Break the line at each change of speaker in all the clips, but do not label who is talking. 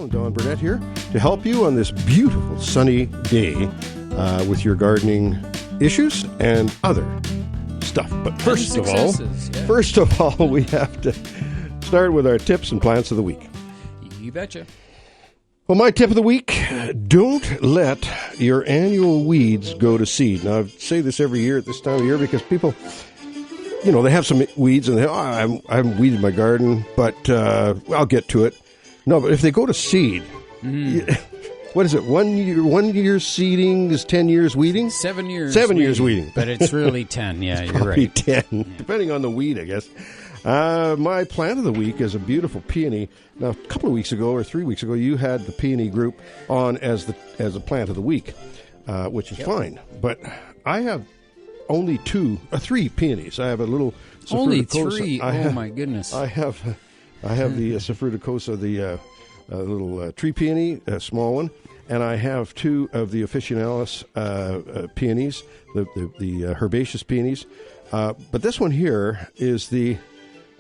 and Don Burnett here to help you on this beautiful sunny day with your gardening issues and other stuff. But first of all, we have to start with our tips and plants of the week.
You betcha.
Well, my tip of the week, don't let your annual weeds go to seed. Now, I say this every year at this time of year because people, you know, they have some weeds and they I haven't weeded my garden, but I'll get to it. No, but if they go to seed, what is it, 1 year seeding is 10 years weeding?
7 years.
7 years weeding.
But it's really 10, yeah,
it's
you're right.
10, depending on the weed, I guess. My plant of the week is a beautiful peony. Now, a couple of weeks ago or 3 weeks ago, you had the peony group on as a plant of the week, which is fine. But I have only 3 peonies. I have a little
only
Saffruticosa.
3? Oh, my goodness.
I have the Saffruticosa, the little tree peony, a small one, and I have 2 of the officinalis peonies, the herbaceous peonies. But this one here is the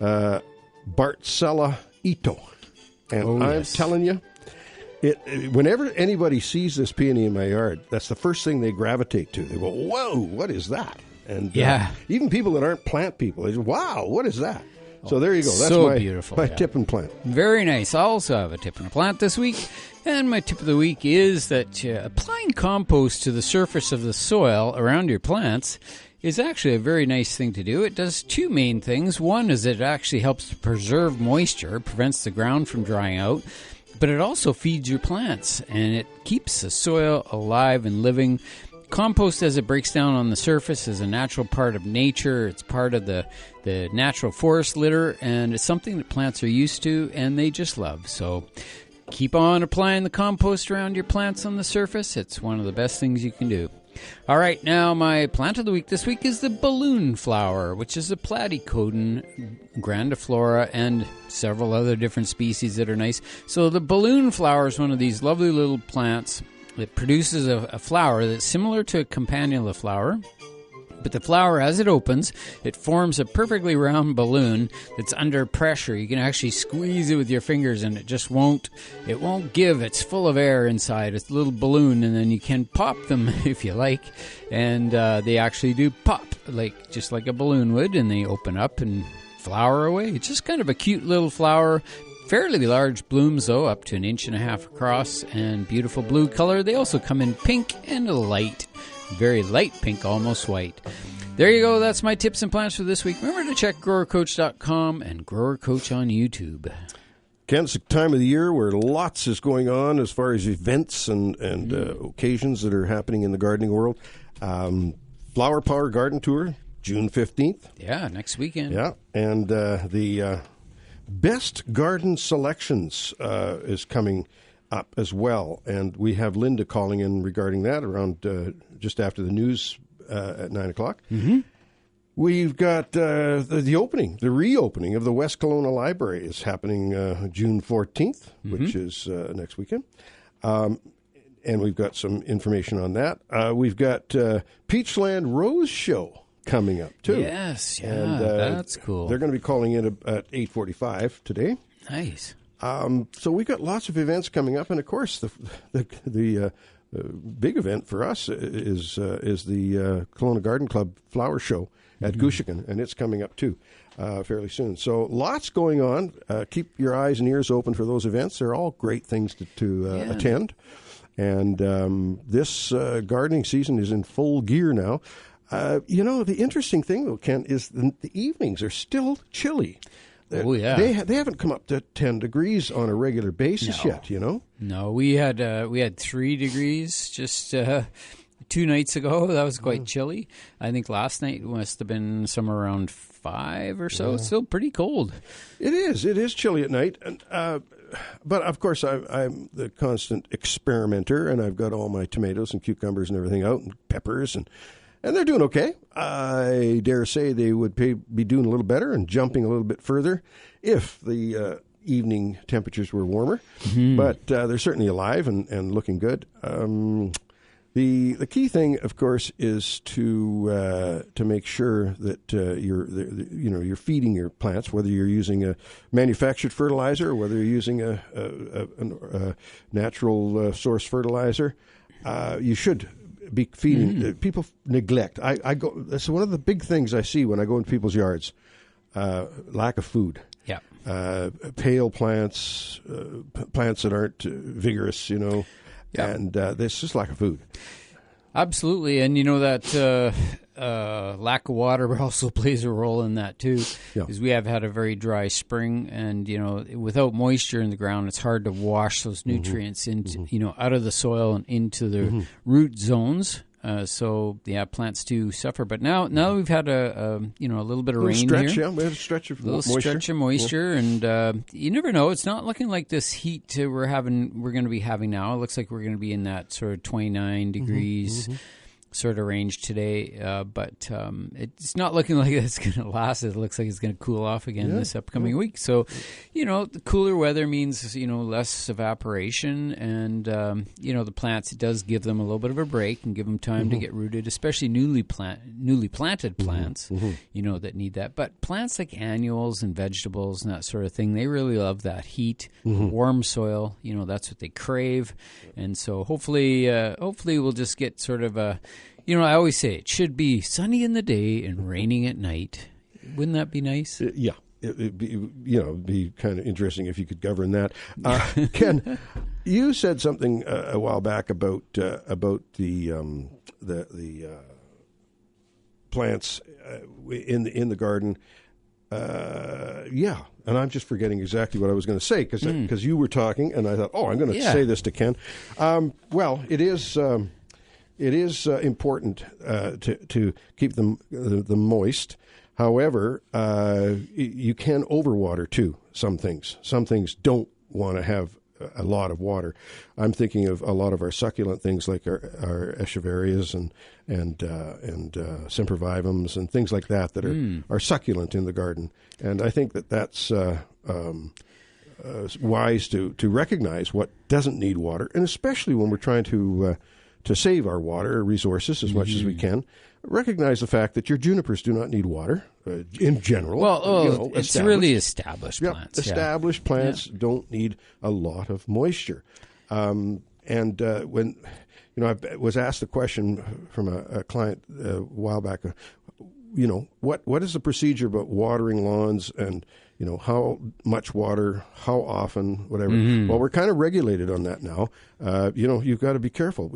Bartzella Ito. And I'm telling you, whenever anybody sees this peony in my yard, that's the first thing they gravitate to. They go, whoa, what is that? And even people that aren't plant people, they say, wow, what is that? So there you go. That's
so beautiful.
My tip and plant.
Very nice. I also have a tip and a plant this week. And my tip of the week is that applying compost to the surface of the soil around your plants is actually a very nice thing to do. It does 2 main things. One is it actually helps to preserve moisture, prevents the ground from drying out, but it also feeds your plants, and it keeps the soil alive and living. Compost, as it breaks down on the surface, is a natural part of nature. It's part of the natural forest litter, and it's something that plants are used to, and they just love. So keep on applying the compost around your plants on the surface. It's one of the best things you can do. All right, now my plant of the week this week is the balloon flower, which is a Platycodon grandiflora and several other different species that are nice. So the balloon flower is one of these lovely little plants that produces a flower that's similar to a campanula flower. But the flower, as it opens, it forms a perfectly round balloon that's under pressure. You can actually squeeze it with your fingers, and it just won't give. It's full of air inside. It's a little balloon, and then you can pop them if you like. And they actually do pop, just like a balloon would, and they open up and flower away. It's just kind of a cute little flower. Fairly large blooms, though, up to 1.5 inches across, and beautiful blue color. They also come in pink and a light, very light pink, almost white. There you go. That's my tips and plants for this week. Remember to check growercoach.com and Grower Coach on YouTube.
Ken, it's the time of the year where lots is going on as far as events and occasions that are happening in the gardening world. Flower Power Garden Tour, June 15th.
Yeah, next weekend.
Yeah, and the Best Garden Selections is coming up as well, and we have Linda calling in regarding that around just after the news at 9 o'clock. Mm-hmm. We've got the reopening of the West Kelowna Library is happening June 14th, which is next weekend. And we've got some information on that. We've got Peachland Rose Show coming up, too.
Yes, yeah,
and,
that's cool.
They're going to be calling in at 8:45 today.
Nice.
So we've got lots of events coming up, and of course, the big event for us is the Kelowna Garden Club Flower Show at Gushigan, and it's coming up too fairly soon. So lots going on. Keep your eyes and ears open for those events. They're all great things to attend. And this gardening season is in full gear now. The interesting thing, though, Ken, is the evenings are still chilly.
Oh, yeah.
They haven't come up to 10 degrees on a regular basis yet, you know?
No, we had 3 degrees just 2 nights ago. That was quite chilly. I think last night must have been somewhere around 5 or so. It's still pretty cold. It is.
It is chilly at night. And, but, of course, I'm the constant experimenter, and I've got all my tomatoes and cucumbers and everything out, and peppers, and they're doing okay. I dare say they would be doing a little better and jumping a little bit further if the evening temperatures were warmer. Mm-hmm. But they're certainly alive and looking good. The key thing, of course, is to make sure that you're feeding your plants, whether you're using a manufactured fertilizer or whether you're using a natural source fertilizer. You should be feeding. People neglect. I go. That's one of the big things I see when I go into people's yards. Lack of food.
Yeah.
Pale plants, plants that aren't vigorous,
Yeah.
and there's just lack of food.
Absolutely, and that lack of water also plays a role in that too, because we have had a very dry spring, and without moisture in the ground, it's hard to wash those nutrients into out of the soil and into the root zones. So plants do suffer. But now we've had a little bit of rain
stretch,
here.
Yeah, we had a stretch of
moisture. Stretch of moisture, and you never know. It's not looking like this heat we're going to be having now. It looks like we're going to be in that sort of 29 degrees sort of range today, but it's not looking like it's going to last. It looks like it's going to cool off again this upcoming week. So, the cooler weather means less evaporation, and the plants, it does give them a little bit of a break and give them time to get rooted, especially newly planted plants, that need that. But plants like annuals and vegetables and that sort of thing, they really love that heat, warm soil. That's what they crave, and so hopefully we'll just get sort of a. I always say it should be sunny in the day and raining at night. Wouldn't that be nice?
Yeah. It'd be kind of interesting if you could govern that. Ken, you said something a while back about the plants in the garden. And I'm just forgetting exactly what I was going to say because you were talking, and I thought, I'm going to say this to Ken. Well, it is. It is important to keep them moist. However, you can overwater too. Some things don't want to have a lot of water. I'm thinking of a lot of our succulent things like our echeverias and sempervivums and things like that are succulent in the garden. And I think that's wise to recognize what doesn't need water, and especially when we're trying to save our water resources as much as we can. Recognize the fact that your junipers do not need water in general.
Well, it's really established plants.
Established plants don't need a lot of moisture. When I was asked the question from a client a while back, what is the procedure about watering lawns and how much water, how often, whatever. Well, we're kind of regulated on that now. You've got to be careful.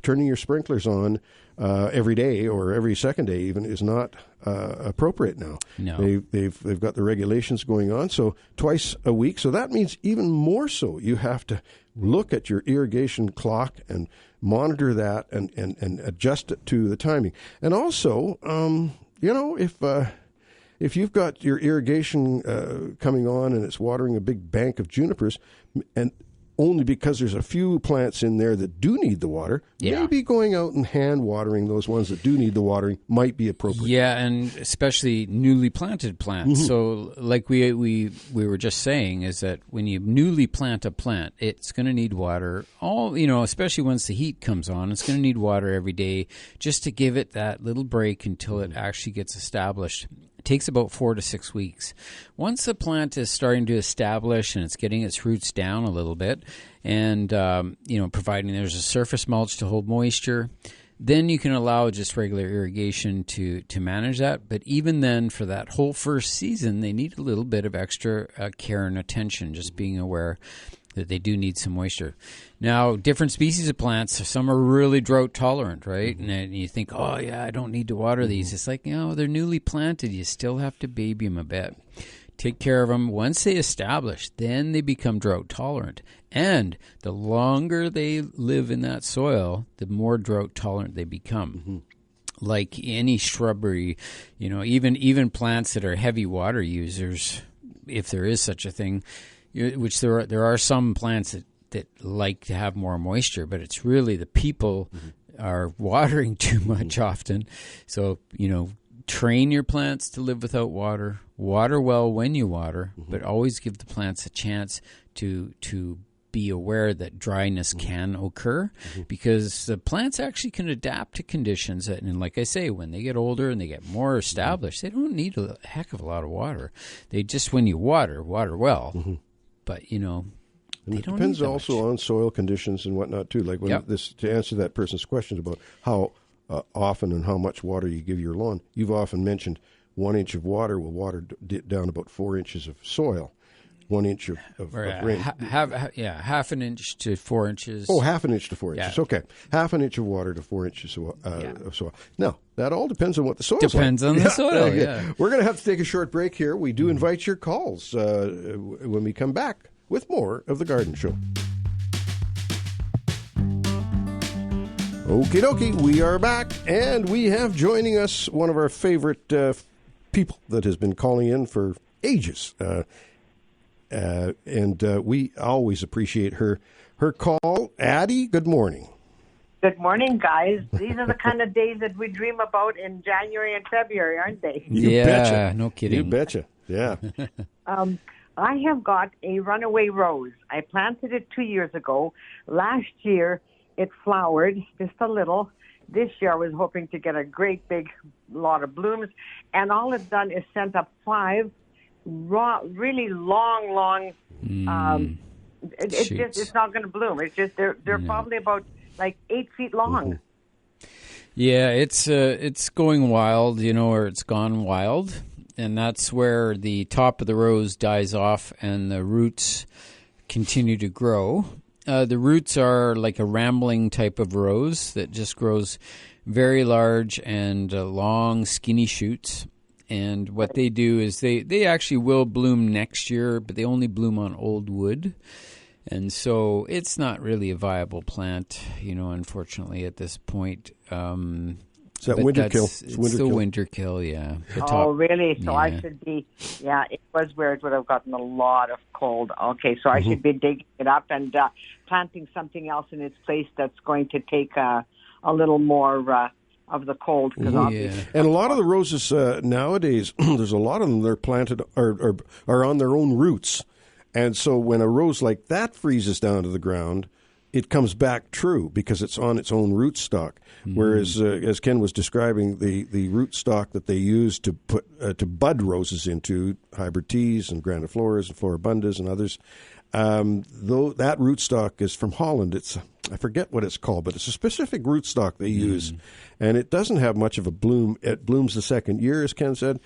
Turning your sprinklers on every day or every second day even is not appropriate now.
No.
They've got the regulations going on, so twice a week. So that means even more so you have to look at your irrigation clock and monitor that and adjust it to the timing. And also, if you've got your irrigation coming on and it's watering a big bank of junipers, and only because there's a few plants in there that do need the water, maybe going out and hand watering those ones that do need the watering might be appropriate. Yeah, and especially newly planted plants. So like we were just saying, is that when you newly plant a plant, it's going to need water, especially once the heat comes on, it's going to need water every day just to give it that little break until it actually gets established. It takes about 4 to 6 weeks. Once the plant is starting to establish and it's getting its roots down a little bit, and providing there's a surface mulch to hold moisture, then you can allow just regular irrigation to manage that. But even then, for that whole first season, they need a little bit of extra care and attention, just being aware that they do need some moisture. Now, different species of plants, some are really drought tolerant, right? And you think, I don't need to water these. It's like, they're newly planted. You still have to baby them a bit. Take care of them. Once they establish, then they become drought tolerant. And the longer they live in that soil, the more drought tolerant they become. Like any shrubbery, even plants that are heavy water users, if there is such a thing, which there are some plants that like to have more moisture, but it's really the people are watering too much often. So, train your plants to live without water. Water well when you water, but always give the plants a chance to
be aware that dryness can occur because the plants actually can adapt to conditions. And like I say, when they get older and they get more established, they don't need a heck of a lot of water. They just, when you water well. But, you know,
and
they
it
don't
depends
need that
also
much.
on soil conditions and whatnot, too. Like when to answer that person's questions about how often and how much water you give your lawn, you've often mentioned 1 inch of water will water down about 4 inches of soil. 1 inch of rain.
Half an inch to 4 inches.
Oh, half an inch to 4 inches.
Yeah.
Okay. Half an inch of water to 4 inches of soil. Now, that all depends on what the soil is.
Depends on the soil, yeah.
We're going to have to take a short break here. We do invite your calls when we come back with more of The Garden Show. Okie dokie, we are back, and we have joining us one of our favorite people that has been calling in for ages. And we always appreciate her call. Addie, good morning.
Good morning, guys. These are the kind of days that we dream about in January and February, aren't they?
You betcha.
No kidding.
You betcha. Yeah.
I have got a runaway rose. I planted it 2 years ago. Last year, it flowered just a little. This year, I was hoping to get a great big lot of blooms. And all it's done is sent up 5 really long. It's not going to bloom. It's just they're probably about like 8 feet long.
Yeah, it's going wild, you know, or it's gone wild, and that's where the top of the rose dies off and the roots continue to grow. The roots are like a rambling type of rose that just grows very large and long, skinny shoots. And what they do is they actually will bloom next year, but they only bloom on old wood. And so it's not really a viable plant, you know, unfortunately at this point.
Is that winter kill?
It's the winter kill, yeah.
Really? So I should be, it was where it would have gotten a lot of cold. Okay, so I should be digging it up and planting something else in its place that's going to take a little more of the cold.
And a lot of the roses nowadays, there's a lot of them that are planted are on their own roots. And so when a rose like that freezes down to the ground, it comes back true because it's on its own rootstock. Whereas, as Ken was describing, the rootstock that they use to put to bud roses into, hybrid teas and grandifloras and floribundas and others, though that rootstock is from Holland. I forget what it's called, but it's a specific rootstock they use, and it doesn't have much of a bloom. It blooms the second year, as Ken said,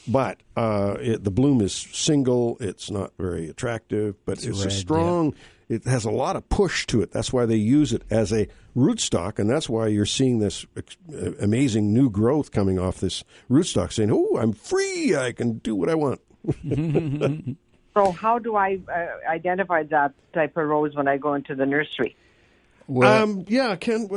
but the bloom is single. It's not very attractive, but it's red, a strong. Yeah. It has a lot of push to it. That's why they use it as a rootstock, and that's why you're seeing this amazing new growth coming off this rootstock, saying, "Oh, I'm free. I can do what I want."
So how do I identify that type of rose when I go into the nursery?
Well,
Ken,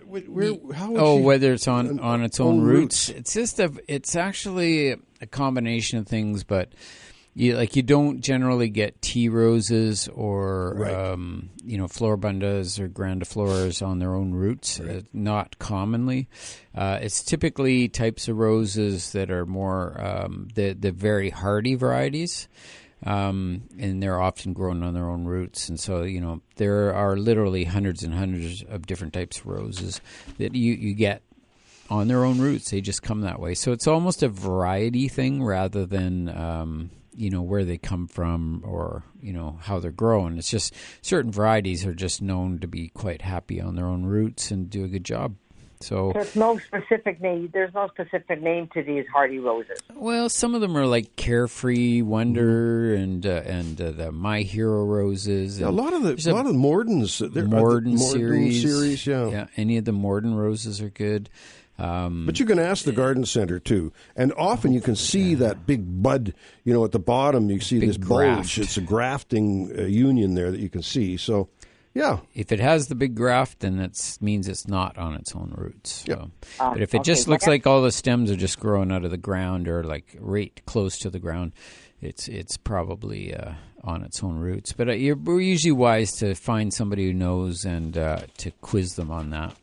whether it's on its own roots. It's actually a combination of things, but you don't generally get tea roses or floribundas or grandifloras on their own roots. Not commonly. It's typically types of roses that are more the very hardy varieties. And they're often grown on their own roots. And so, you know, there are literally hundreds and hundreds of different types of roses that you get on their own roots. They just come that way. So it's almost a variety thing rather than, where they come from or, how they're grown. It's just certain varieties are just known to be quite happy on their own roots and do a good job. So
there's no specific name. There's no specific name to these hardy roses.
Well, some of them are like Carefree Wonder and the My Hero roses.
A lot of the Mordens,
Morden series.
Yeah,
any of the Morden roses are good.
But you can ask the garden center too, and often you can see that big bud. At the bottom you see this bulge. It's a grafting union there that you can see. So. Yeah.
If it has the big graft, then that means it's not on its own roots. So. Yeah. But if it just looks like all the stems are just growing out of the ground or like right close to the ground, it's probably on its own roots. But we're usually wise to find somebody who knows and to quiz them on that.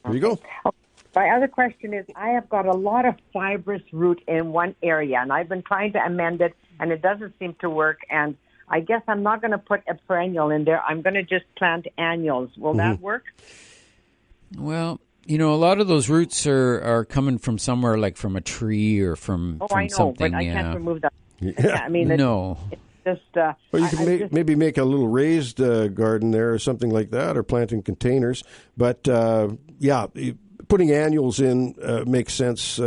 There you go.
My other question is, I have got a lot of fibrous root in one area, and I've been trying to amend it, and it doesn't seem to work. And I guess I'm not going to put a perennial in there. I'm going to just plant annuals. Will that work?
Well, a lot of those roots are coming from somewhere, like from a tree or from
I know,
something.
but I can't remove that.
Yeah.
I mean,
no.
It's just.
Well, you can maybe make a little raised garden there or something like that, or plant in containers. But putting annuals in makes sense,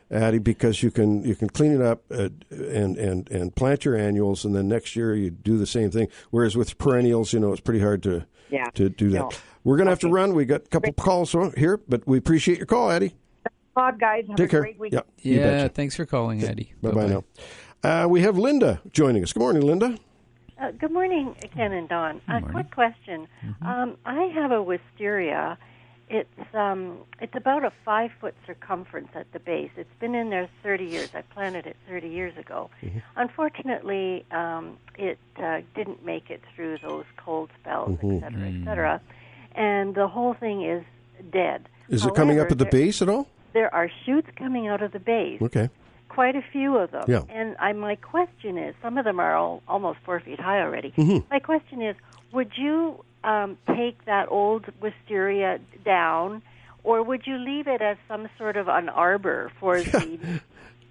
Addie, because you can clean it up and plant your annuals, and then next year you do the same thing. Whereas with perennials, it's pretty hard to do that.
No.
We're going to have to run. We got a couple calls here, but we appreciate your call, Addie.
God, guys, have
Take
a
care.
great week.
Yeah, thanks for calling, Addie.
Bye-bye now. We have Linda joining us. Good morning, Linda.
Good morning, Ken and Dawn. Quick question. I have a wisteria. It's about a 5-foot circumference at the base. It's been in there 30 years. I planted it 30 years ago. Unfortunately, it didn't make it through those cold spells, et cetera, and the whole thing is dead.
Is it coming up at the base at all?
There are shoots coming out of the base.
Okay.
Quite a few of them.
Yeah.
And my question is, some of them are almost 4 feet high already. My question is, would you take that old wisteria down, or would you leave it as some sort of an arbor for the...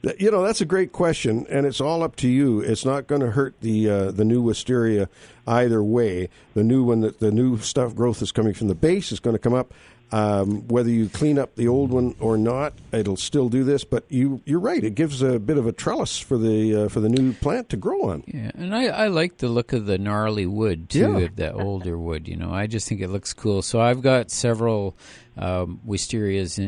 That's a great question, and it's all up to you. It's not going to hurt the new wisteria either way. The new one, the new stuff growth is coming from the base is going to come up. Whether you clean up the old one or not, it'll still do this. But you're right; it gives a bit of a trellis for the new plant to grow on.
Yeah, and I like the look of the gnarly wood too, of the older wood. I just think it looks cool. So I've got several wisterias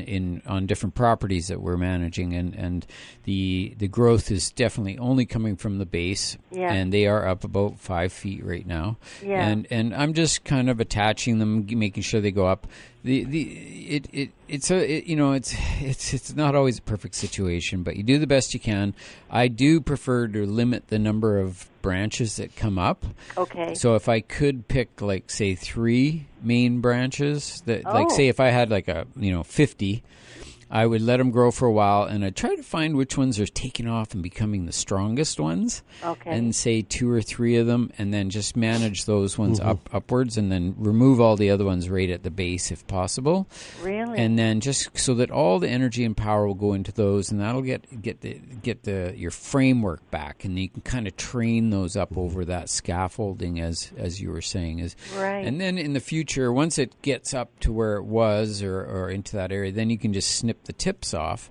on different properties that we're managing, and the growth is definitely only coming from the base, and they are up about 5 feet right now. And I'm just kind of attaching them, making sure they go up. It's not always a perfect situation, but you do the best you can. I do prefer to limit the number of branches that come up.
Okay.
So if I could pick, like, say, 3 main branches, like, say if I had 50, I would let them grow for a while, and I'd try to find which ones are taking off and becoming the strongest ones. Okay. And say 2 or 3 of them, and then just manage those ones upwards, and then remove all the other ones right at the base if possible.
Really?
And then just so that all the energy and power will go into those, and that'll get your framework back, and you can kind of train those up over that scaffolding, as you were saying.
Right.
And then in the future, once it gets up to where it was or into that area, then you can just snip the tips off.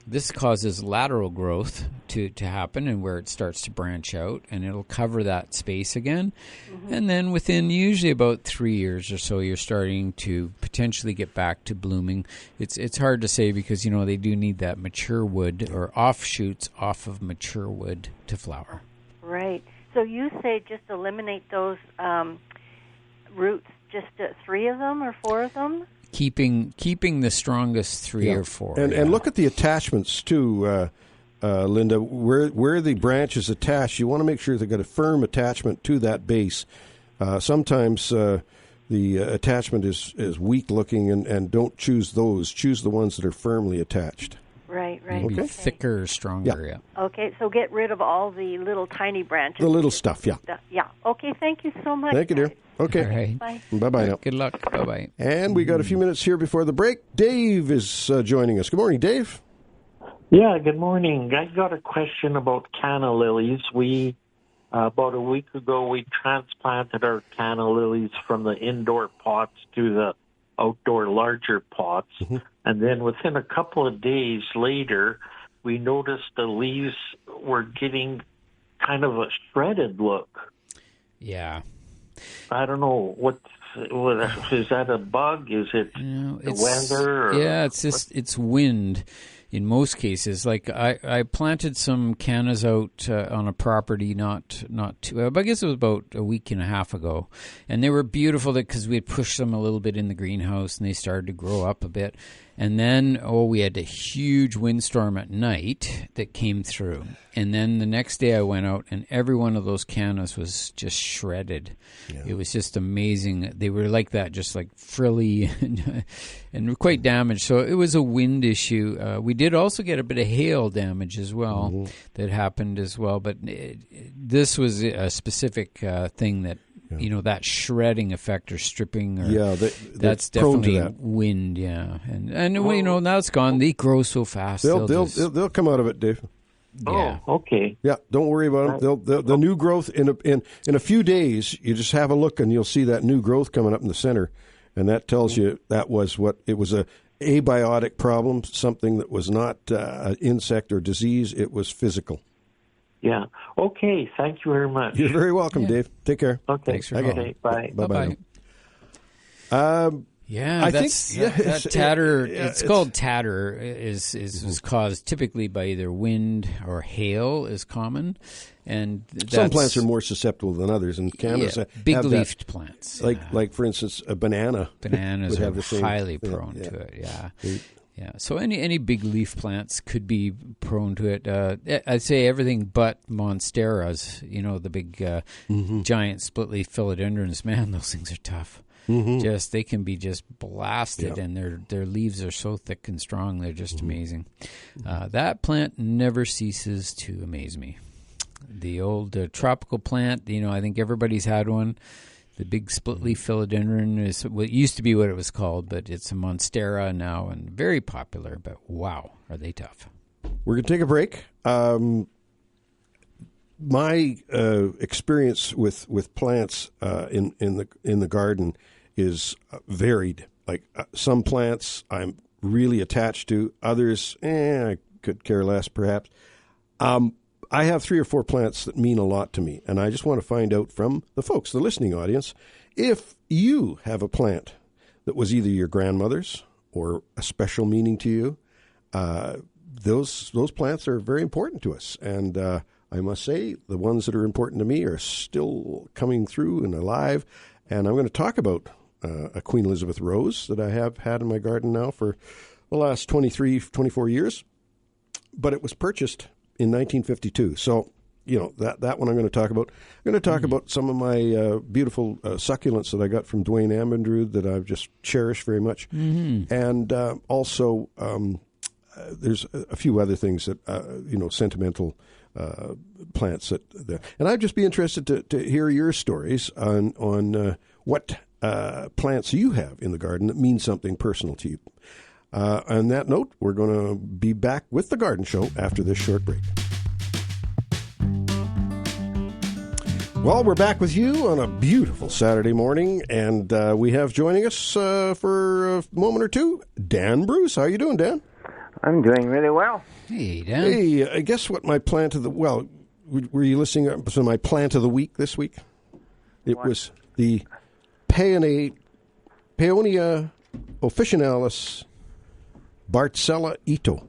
This causes lateral growth to happen, and where it starts to branch out, and it'll cover that space again. And then within usually about 3 years or so, you're starting to potentially get back to blooming. It's hard to say because they do need that mature wood or offshoots off of mature wood to flower.
Right. So you say just eliminate those roots, just 3 of them or 4 of them?
Keeping the strongest 3 or 4.
And look at the attachments too, Linda. Where the branch is attached, you want to make sure they've got a firm attachment to that base. Sometimes the attachment is weak looking, and don't choose those. Choose the ones that are firmly attached.
Right.
Okay. Thicker, stronger. Yeah.
Okay, so get rid of all the little tiny branches.
The little stuff. Yeah.
Yeah. Okay. Thank you so much.
Thank you, dear. Okay.
All right.
Bye.
Bye-bye now.
Good luck. Bye-bye.
And we got a few minutes here before the break. Dave is joining us. Good morning, Dave.
Yeah, good morning. I got a question about canna lilies. We, about a week ago, we transplanted our canna lilies from the indoor pots to the outdoor larger pots. And then within a couple of days later, we noticed the leaves were getting kind of a shredded look.
Yeah.
I don't know what is that a bug? Is it the weather?
Yeah, it's wind. In most cases, like I planted some cannas out on a property not too. I guess it was about a week and a half ago, and they were beautiful because we had pushed them a little bit in the greenhouse, and they started to grow up a bit. And then, we had a huge windstorm at night that came through. And then the next day I went out, and every one of those cannas was just shredded. Yeah. It was just amazing. They were like that, just like frilly and quite damaged. So it was a wind issue. We did also get a bit of hail damage as well that happened as well. But this was a specific thing that, that shredding effect or stripping. Or, that's definitely wind, And now it's gone. They grow so fast.
They'll come out of it, Dave.
Yeah. Oh, okay.
Yeah, don't worry about them. The new growth in a few days, you just have a look and you'll see that new growth coming up in the center, and that tells you that was what it was, a abiotic problem, something that was not an insect or disease. It was physical.
Yeah. Okay. Thank you very much.
You're very welcome, Dave. Take care.
Okay.
Thanks for calling.
Bye.
Bye.
I think that tatter. It's called tatter. Is caused typically by either wind or hail is common, and
some plants are more susceptible than others. And cannas,
big-leafed plants,
like for instance, a banana.
Bananas are highly prone to it. Yeah. So any big leaf plants could be prone to it. I'd say everything but monsteras. The big giant split leaf philodendrons. Man, those things are tough. They can be just blasted, and their leaves are so thick and strong. They're just amazing. That plant never ceases to amaze me. The old tropical plant, I think everybody's had one. The big split leaf philodendron is what used to be what it was called, but it's a monstera now and very popular. But wow, are they tough?
We're going to take a break. My experience with plants in the garden is varied. Like some plants I'm really attached to, others I could care less perhaps. I have 3 or 4 plants that mean a lot to me, and I just want to find out from the folks, the listening audience, if you have a plant that was either your grandmother's or a special meaning to you. Those plants are very important to us, and I must say the ones that are important to me are still coming through and alive. And I'm going to talk about a Queen Elizabeth rose that I have had in my garden now for the last 24 years, but it was purchased in 1952. So, that one I'm going to talk about. I'm going to talk about some of my beautiful succulents that I got from Dwayne Amendrud that I've just cherished very much. And also, there's a few other things that, sentimental plants and I'd just be interested to hear your stories on what plants you have in the garden that mean something personal to you. On that note, we're going to be back with the Garden Show after this short break. Well, we're back with you on a beautiful Saturday morning, and we have joining us for a moment or two, Dan Bruce. How are you doing, Dan?
I'm doing really well.
Hey, Dan.
Hey, guess what my plant of the... Well, were you listening to my plant of the week this week? It was the Peonia officinalis Bartzella Ito.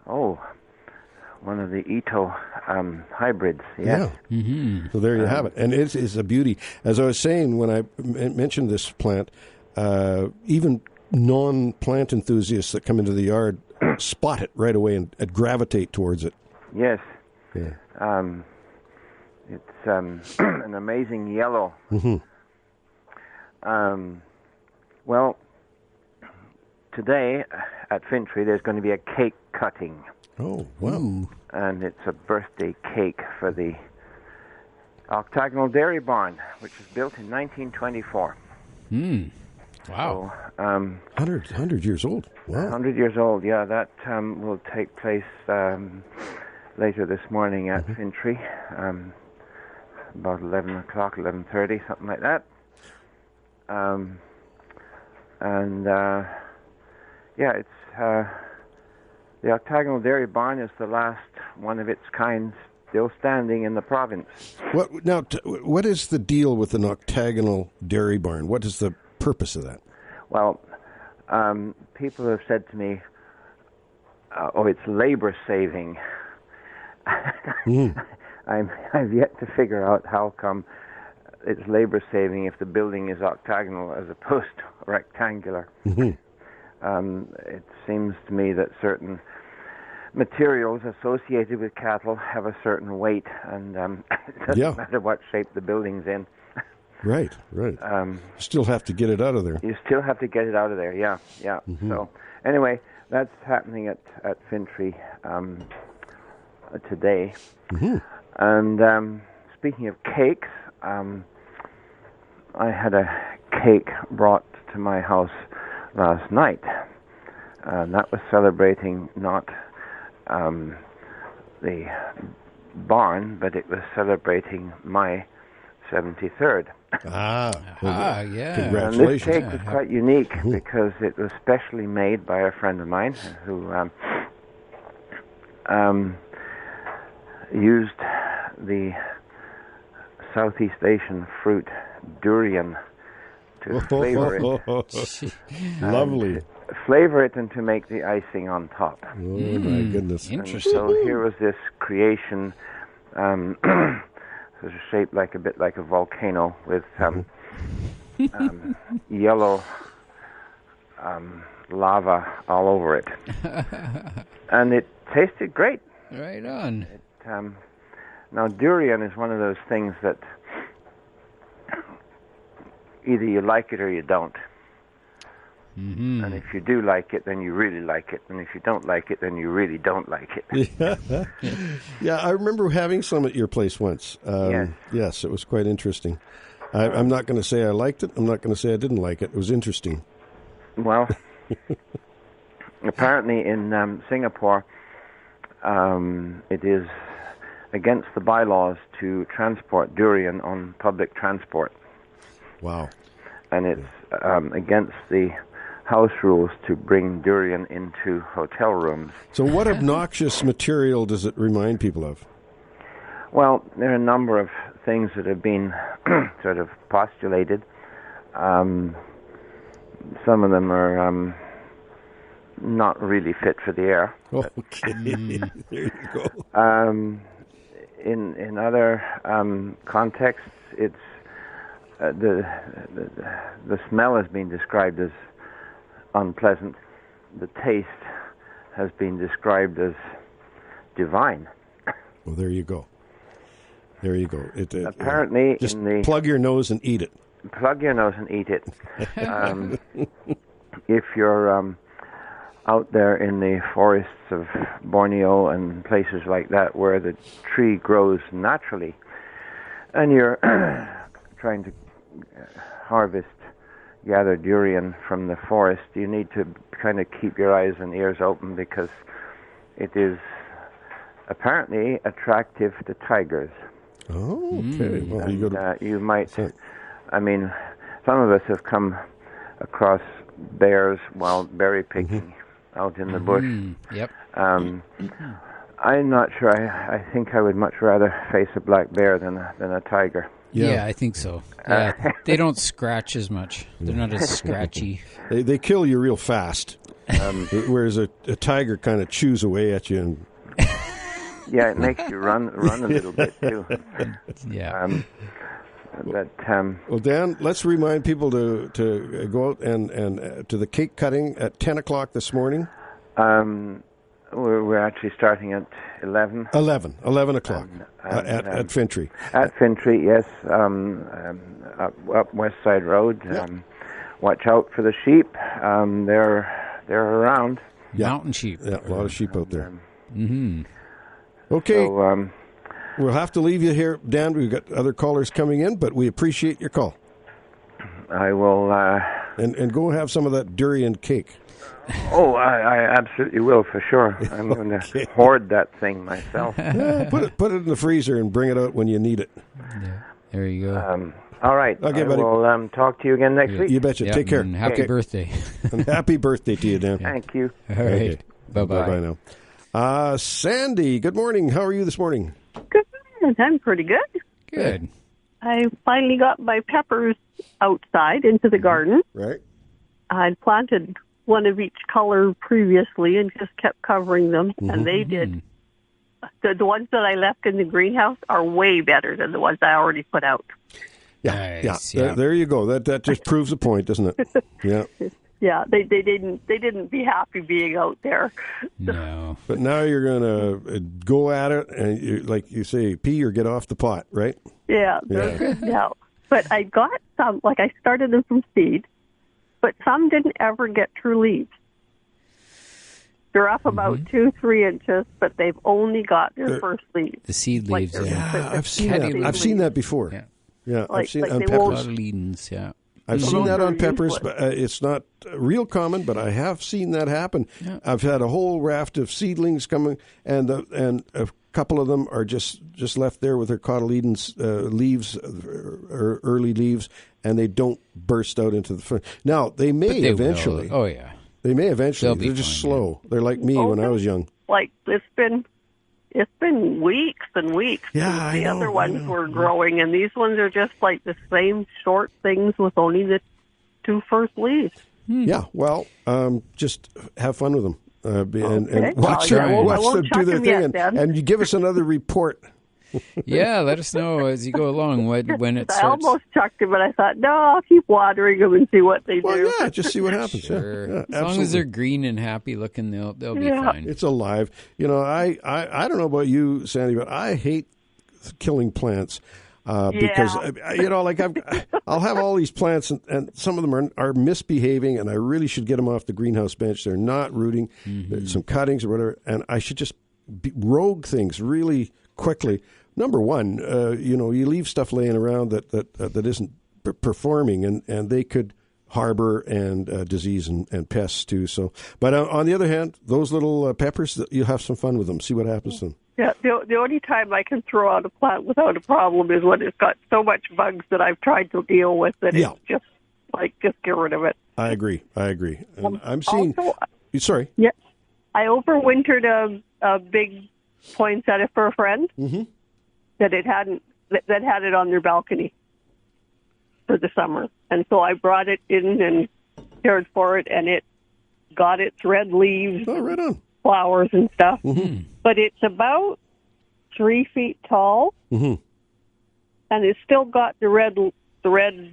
Oh, one of the Ito hybrids. Yes.
Yeah. Mm-hmm. So there you have it. And it is a beauty. As I was saying when I mentioned this plant, even non-plant enthusiasts that come into the yard spot it right away and gravitate towards it.
Yes.
Yeah.
It's an amazing yellow. Well, today at Fintry there's going to be a cake cutting.
Oh, wow.
And it's a birthday cake for the octagonal dairy barn, which was built in 1924.
Wow.
So,
100 years old. Wow.
100 years old, yeah. That will take place later this morning at Fintry, about 11 o'clock, 11:30, something like that. It's the octagonal dairy barn is the last one of its kind still standing in the province.
What is the deal with an octagonal dairy barn? What is the purpose of that?
Well, people have said to me, it's labor saving. I've yet to figure out how come it's labor saving if the building is octagonal as opposed to rectangular. It seems to me that certain materials associated with cattle have a certain weight, and it doesn't matter what shape the building's in.
Right. Still have to get it out of there.
You still have to get it out of there, yeah. Mm-hmm. So anyway, that's happening at Fintry today. Mm-hmm. And speaking of cakes, I had a cake brought to my house last night. And that was celebrating not the barn, but it was celebrating my 73rd.
Yeah.
Congratulations.
And this cake was quite unique because it was specially made by a friend of mine who used the Southeast Asian fruit durian to flavor it.
Lovely.
Flavor it and to make the icing on top.
Oh, my goodness.
Interesting.
So here was this creation sort of shaped like a bit like a volcano with yellow lava all over it. And it tasted great.
Right on.
Now, durian is one of those things that either you like it or you don't. Mm-hmm. And if you do like it, then you really like it. And if you don't like it, then you really don't like it.
Yeah, I remember having some at your place once. Yes, it was quite interesting. I'm not going to say I liked it. I'm not going to say I didn't like it. It was interesting.
Well, apparently in Singapore, it is against the bylaws to transport durian on public transport.
Wow.
And it's against the house rules to bring durian into hotel rooms.
So what obnoxious material does it remind people of?
Well, there are a number of things that have been sort of postulated. Some of them are not really fit for the air.
Okay, there you go.
In other contexts, it's the smell has been described as unpleasant. The taste has been described as divine.
Well, there you go. There you go.
Apparently,
just plug your nose and eat it.
Plug your nose and eat it. If you're out there in the forests of Borneo and places like that where the tree grows naturally, and you're trying to gather durian from the forest, you need to kind of keep your eyes and ears open because it is apparently attractive to tigers.
Oh, okay. Well,
you might, I mean, some of us have come across bears while berry picking out in the bush.
Yep.
I'm not sure. I think I would much rather face a black bear than a tiger.
Yeah, I think so. Yeah, they don't scratch as much. They're not as scratchy.
They kill you real fast, whereas a tiger kind of chews away at you. And
yeah, it makes you run a little bit too.
Yeah.
Well, Dan, let's remind people to go out and to the cake cutting at 10 o'clock this morning.
We're actually starting at 11.
11 o'clock at Fintry.
At Fintry, yes. Up West Side Road. Watch out for the sheep. They're around.
Mountain sheep.
Yeah, a lot of sheep out there. Okay. So, we'll have to leave you here, Dan. We've got other callers coming in, but we appreciate your call.
I will.
And go have some of that durian cake.
Oh, I absolutely will, for sure. I'm going to hoard that thing myself.
Yeah, put it in the freezer and bring it out when you need it.
Yeah, there you go.
All right.
Okay, buddy.
We'll talk to you again next week.
You betcha.
Yep,
Take care.
And happy birthday.
And happy birthday to you, Dan.
Thank you.
All right.
Okay.
Bye-bye.
Bye-bye now. Sandy, good morning. How are you this morning?
Good. I'm pretty good.
Good.
I finally got my peppers outside into the garden.
Right.
I'd planted one of each color previously and just kept covering them, and they did. The ones that I left in the greenhouse are way better than the ones I already put out.
Yeah,
nice.
yeah. There you go. That just proves a point, doesn't it? Yeah.
Yeah, they didn't be happy being out there.
No.
But now you're going to go at it, and like you say, pee or get off the pot, right?
Yeah, they're good now. But I got some, like I started them from seed, but some didn't ever get true leaves. They're up about 2-3 inches, but they've only got their first leaves.
The seed leaves,
I've seen that. I've seen that before. Yeah, I've seen on peppers.
Cotyledons,
I've seen that on peppers, but it's not real common, but I have seen that happen. Yeah. I've had a whole raft of seedlings coming, and a couple of them are just left there with their cotyledons leaves, or early leaves, and they don't burst out into the front. Now, they may eventually.
Will. Oh, yeah.
They may eventually. They're just slow. Yeah. They're like me when I was young.
Like, it's been weeks and weeks since the other ones were growing, and these ones are just like the same short things with only the 2 first leaves.
Yeah, well, just have fun with them. And watch them do their thing, and you give us another report.
Yeah, let us know as you go along when it starts.
I almost chucked them, but I thought, no, I'll keep watering them and see what they do.
Yeah, just see what happens.
Sure.
Yeah,
as long as they're green and happy looking, they'll be fine.
It's alive. I don't know about you, Sandy, but I hate killing plants. Because I'll have all these plants, and some of them are misbehaving, and I really should get them off the greenhouse bench. They're not rooting, some cuttings or whatever, and I should just rogue things really quickly. Number one, you leave stuff laying around that isn't performing, and they could harbor and disease and pests too. So, but on the other hand, those little peppers, you'll have some fun with them. See what happens to them.
Yeah, the only time I can throw out a plant without a problem is when it's got so much bugs that I've tried to deal with that it's just get rid of it.
I agree. And I'm seeing. Sorry.
Yeah, I overwintered a big poinsettia for a friend that had it on their balcony for the summer, and so I brought it in and cared for it, and it got its red leaves.
Oh, right on.
Flowers and stuff, but it's about 3 feet tall, and it's still got the red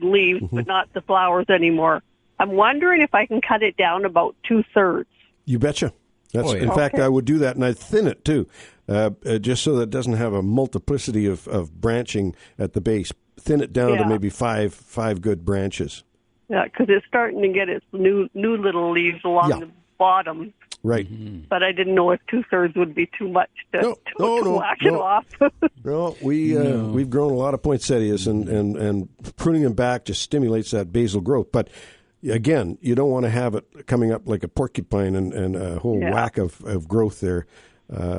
leaves, but not the flowers anymore. I'm wondering if I can cut it down about 2/3.
You betcha. In fact, I would do that, and I'd thin it too, just so that it doesn't have a multiplicity of branching at the base. Thin it down to maybe five good branches.
Yeah, because it's starting to get its new little leaves along the bottom.
Right.
But I didn't know if 2/3 would be too much to whack it off.
No, we've grown a lot of poinsettias, and pruning them back just stimulates that basal growth. But again, you don't want to have it coming up like a porcupine and a whole whack of growth there,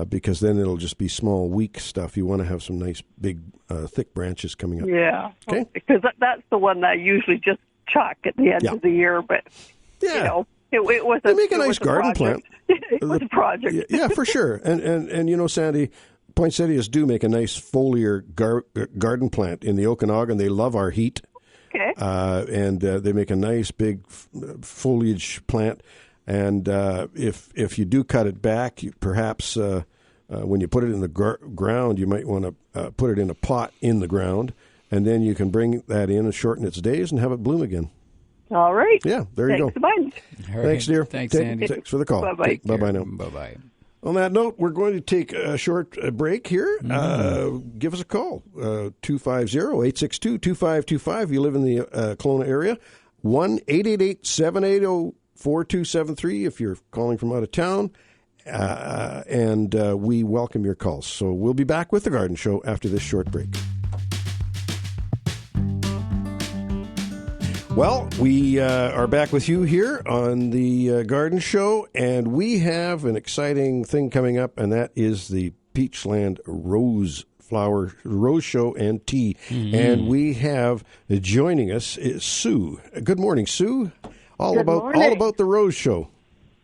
because then it'll just be small, weak stuff. You want to have some nice, big, thick branches coming up.
Yeah. Okay. Because that's the one that I usually just chuck at the end of the year. But, It was
they make a nice garden plant.
It was a project.
Yeah, for sure. And Sandy, poinsettias do make a nice foliar garden plant in the Okanagan. They love our heat.
Okay.
And they make a nice big foliage plant. And if you do cut it back, perhaps when you put it in the ground, you might want to put it in a pot in the ground, and then you can bring that in and shorten its days and have it bloom again.
All right.
Yeah, there you go.
Thanks a bunch.
Right.
Thanks, dear.
Thanks, Sandy.
Thanks for the call.
Bye-bye.
Bye-bye now.
Bye-bye.
On that note, we're going to take a short break here. Give us a call, 250-862-2525. You live in the Kelowna area, 1-888-780-4273 if you're calling from out of town. And we welcome your calls. So we'll be back with The Garden Show after this short break. Well, we are back with you here on the Garden Show, and we have an exciting thing coming up, and that is the Peachland Rose Show and Tea. And we have joining us is Sue. Good morning, Sue. All about the Rose Show.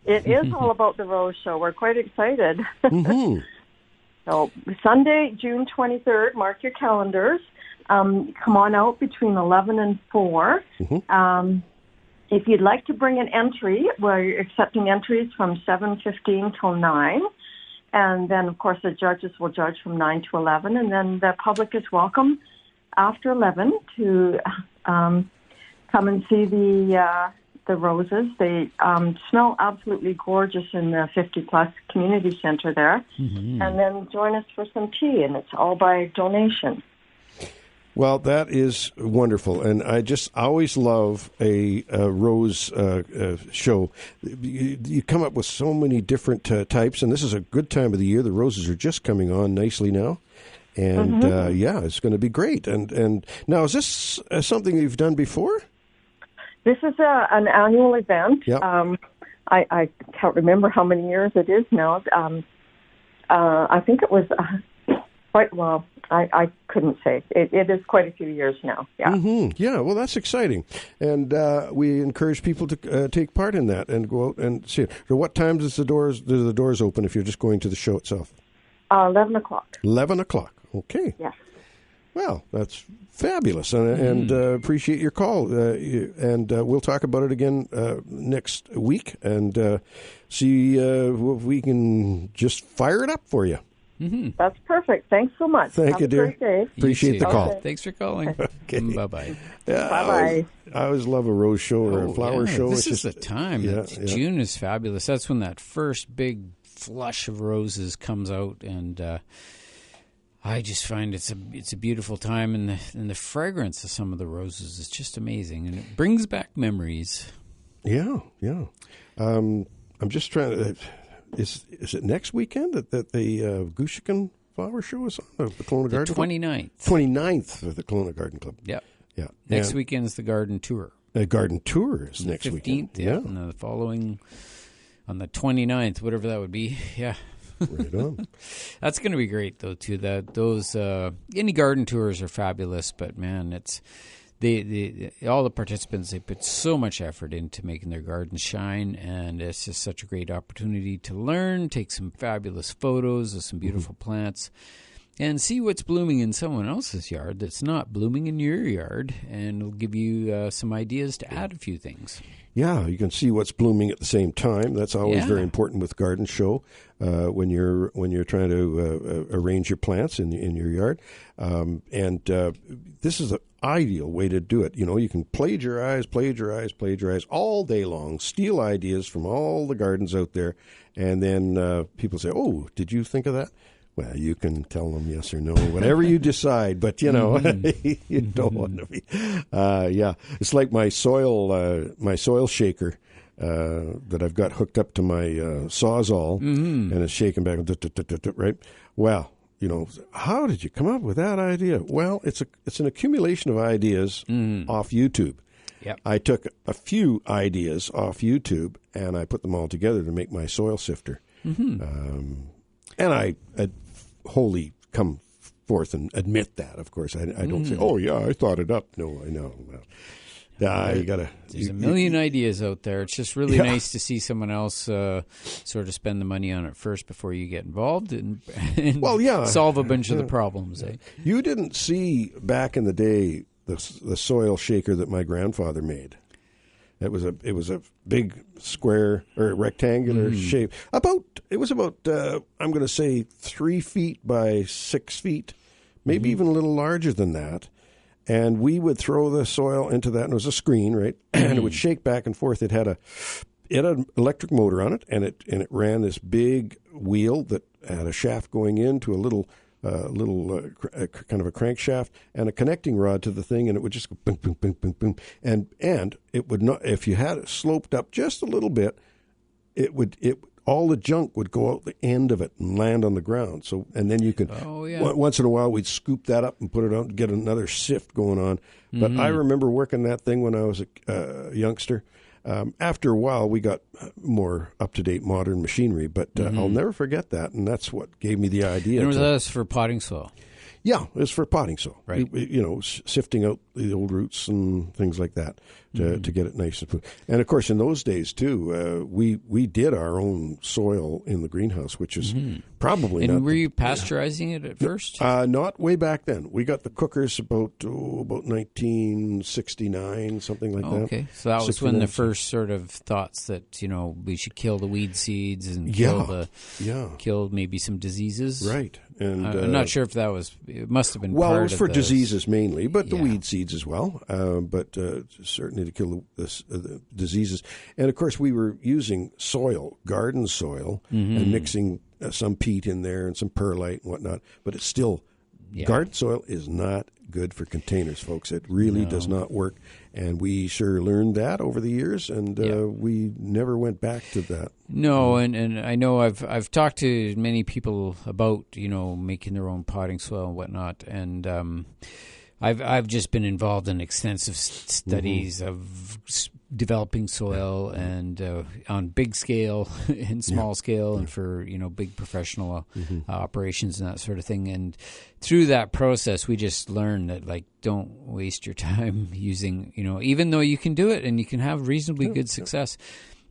It is all about the Rose Show. We're quite excited. So Sunday, June 23rd, mark your calendars. Come on out between 11 and 4. If you'd like to bring an entry, we're accepting entries from 7:15 till 9. And then, of course, the judges will judge from 9 to 11. And then the public is welcome after 11 to come and see the the roses. They smell absolutely gorgeous in the 50-plus community center there. Mm-hmm. And then join us for some tea, and it's all by donation.
Well, that is wonderful, and I just always love a rose show. You come up with so many different types, and this is a good time of the year. The roses are just coming on nicely now, and it's going to be great. And now, is this something you've done before?
This is an annual event.
Yep.
I can't remember how many years it is now. I think it was quite well. I couldn't say. It is quite a few years now. Yeah.
Mm-hmm. Yeah. Well, that's exciting, and we encourage people to take part in that and go out and see it. So, what time do the doors open if you're just going to the show itself?
11 o'clock.
11 o'clock. Okay.
Yes.
Well, that's fabulous, and appreciate your call. And we'll talk about it again next week and see if we can just fire it up for you.
Mm-hmm. That's perfect. Thanks so much.
Thank you, dear.
Have a great day.
Appreciate the call.
Okay.
Thanks for calling.
Okay.
Bye-bye.
Yeah,
Bye-bye.
I always love a rose show or a flower show.
This is the time.
Yeah.
June is fabulous. That's when that first big flush of roses comes out, and I just find it's a beautiful time, and the fragrance of some of the roses is just amazing, and it brings back memories.
Yeah. I'm just trying to. Is it next weekend that the Gushikan Flower Show is on the Kelowna Garden Club?
29th.
29th for the Kelowna Garden Club.
Yep.
Yeah.
Next weekend is the garden tour.
The garden tour is next
15th,
weekend.
Yeah. And the following, on the 29th, whatever that would be. Yeah.
Right on.
That's going to be great, though, too. Those any garden tours are fabulous, but, man, it's... all the participants, they put so much effort into making their gardens shine, and it's just such a great opportunity to learn, take some fabulous photos of some beautiful plants, and see what's blooming in someone else's yard that's not blooming in your yard, and it'll give you some ideas to add a few things.
Yeah, you can see what's blooming at the same time. That's always very important with garden show when you're trying to arrange your plants in your yard. And this is an ideal way to do it. You know, you can plagiarize all day long, steal ideas from all the gardens out there, and then people say, "Oh, did you think of that?" Well, you can tell them yes or no, whatever you decide. But you know, you don't want to be. It's like my soil shaker that I've got hooked up to my Sawzall, and it's shaking back, right? Well, you know, how did you come up with that idea? Well, it's an accumulation of ideas off YouTube.
Yep.
I took a few ideas off YouTube and I put them all together to make my soil sifter. And I wholly come forth and admit that, of course. I don't say, "Oh, yeah, I thought it up." No, I know. You gotta.
There's a million ideas out there. It's just really nice to see someone else sort of spend the money on it first before you get involved and solve a bunch of the problems. Eh?
You didn't see back in the day the soil shaker that my grandfather made. It was a big square or rectangular shape. It was about I'm going to say 3 feet by 6 feet, maybe even a little larger than that. And we would throw the soil into that, and it was a screen, right? And it would shake back and forth. It had an electric motor on it, and it ran this big wheel that had a shaft going into a little kind of a crankshaft and a connecting rod to the thing, and it would just go boom, boom, boom, boom, boom, and it would not. If you had it sloped up just a little bit, all the junk would go out the end of it and land on the ground. So, and then you could once in a while we'd scoop that up and put it out and get another sift going on. But I remember working that thing when I was a youngster. After a while, we got more up-to-date modern machinery, but I'll never forget that, and that's what gave me the idea.
And was that for potting soil?
Yeah, it was for potting soil.
Right.
Sifting out the old roots and things like that to get it nice and smooth. And, of course, in those days, too, we did our own soil in the greenhouse, which is probably not...
And were you pasteurizing it at first?
Not way back then. We got the cookers about 1969, something like that.
Okay, so that was when the first sort of thoughts that, we should kill the weed seeds and kill maybe some diseases.
Right. And
I'm not sure if that was... It must have been
well,
part
it was
of
for diseases mainly, but the weed seeds weeds as well, but certainly to kill the diseases. And, of course, we were using soil, garden soil, and mixing some peat in there and some perlite and whatnot, but it's still... Yeah. Garden soil is not good for containers, folks. It really does not work, and we sure learned that over the years, and we never went back to that.
No, and I know I've talked to many people about making their own potting soil and whatnot, and I've just been involved in extensive studies of developing soil and on big scale and small scale and for big professional operations and that sort of thing. And through that process, we just learned that don't waste your time using even though you can do it and you can have reasonably good success.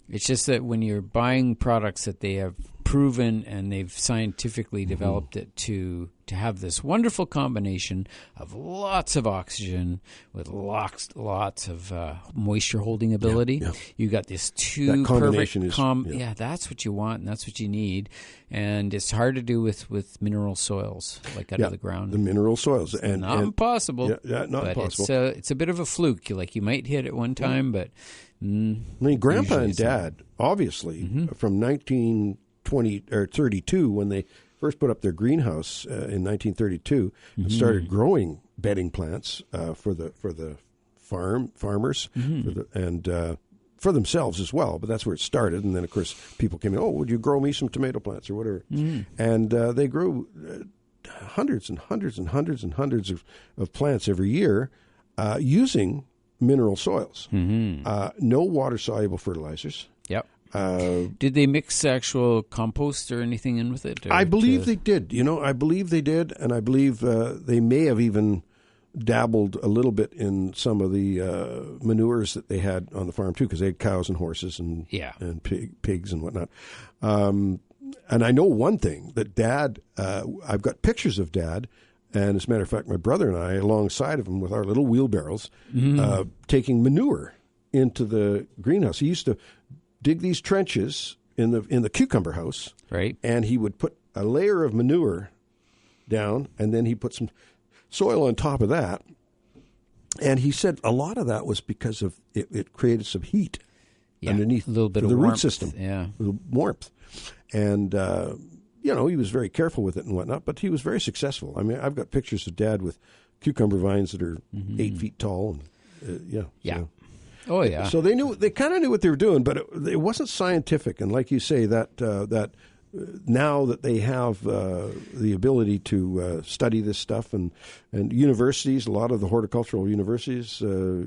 It's just that when you're buying products that they have proven and they've scientifically developed it to have this wonderful combination of lots of oxygen with lots of moisture holding ability. You got this two perfect that's what you want and that's what you need. And it's hard to do with mineral soils out of the ground.
The mineral soils
and not impossible.
Not impossible.
It's a bit of a fluke. You might hit it one time, but
I mean, Grandpa and Dad, obviously, from 1932, when they first put up their greenhouse in 1932, and started growing bedding plants for the farmers, and for themselves as well. But that's where it started. And then, of course, people came in, would you grow me some tomato plants or whatever? And they grew hundreds and hundreds and hundreds and hundreds of plants every year using mineral soils. No water-soluble fertilizers.
Yep. Did they mix actual compost or anything in with it?
I believe they did. I believe they did, and I believe they may have even dabbled a little bit in some of the manures that they had on the farm, too, because they had cows and horses and pigs and whatnot. And I know one thing, that Dad, I've got pictures of Dad. And as a matter of fact, my brother and I, alongside of him with our little wheelbarrows, taking manure into the greenhouse. He used to dig these trenches in the cucumber house,
right? And
he would put a layer of manure down, and then he put some soil on top of that. And he said a lot of that was because of it created some heat underneath
a little bit
the
of
root
warmth.
system,
a
little warmth, and. He was very careful with it and whatnot, but he was very successful. I mean, I've got pictures of Dad with cucumber vines that are 8 feet tall. And, So they kind of knew what they were doing, but it wasn't scientific. And like you say, that now that they have the ability to study this stuff, and universities, a lot of the horticultural universities, do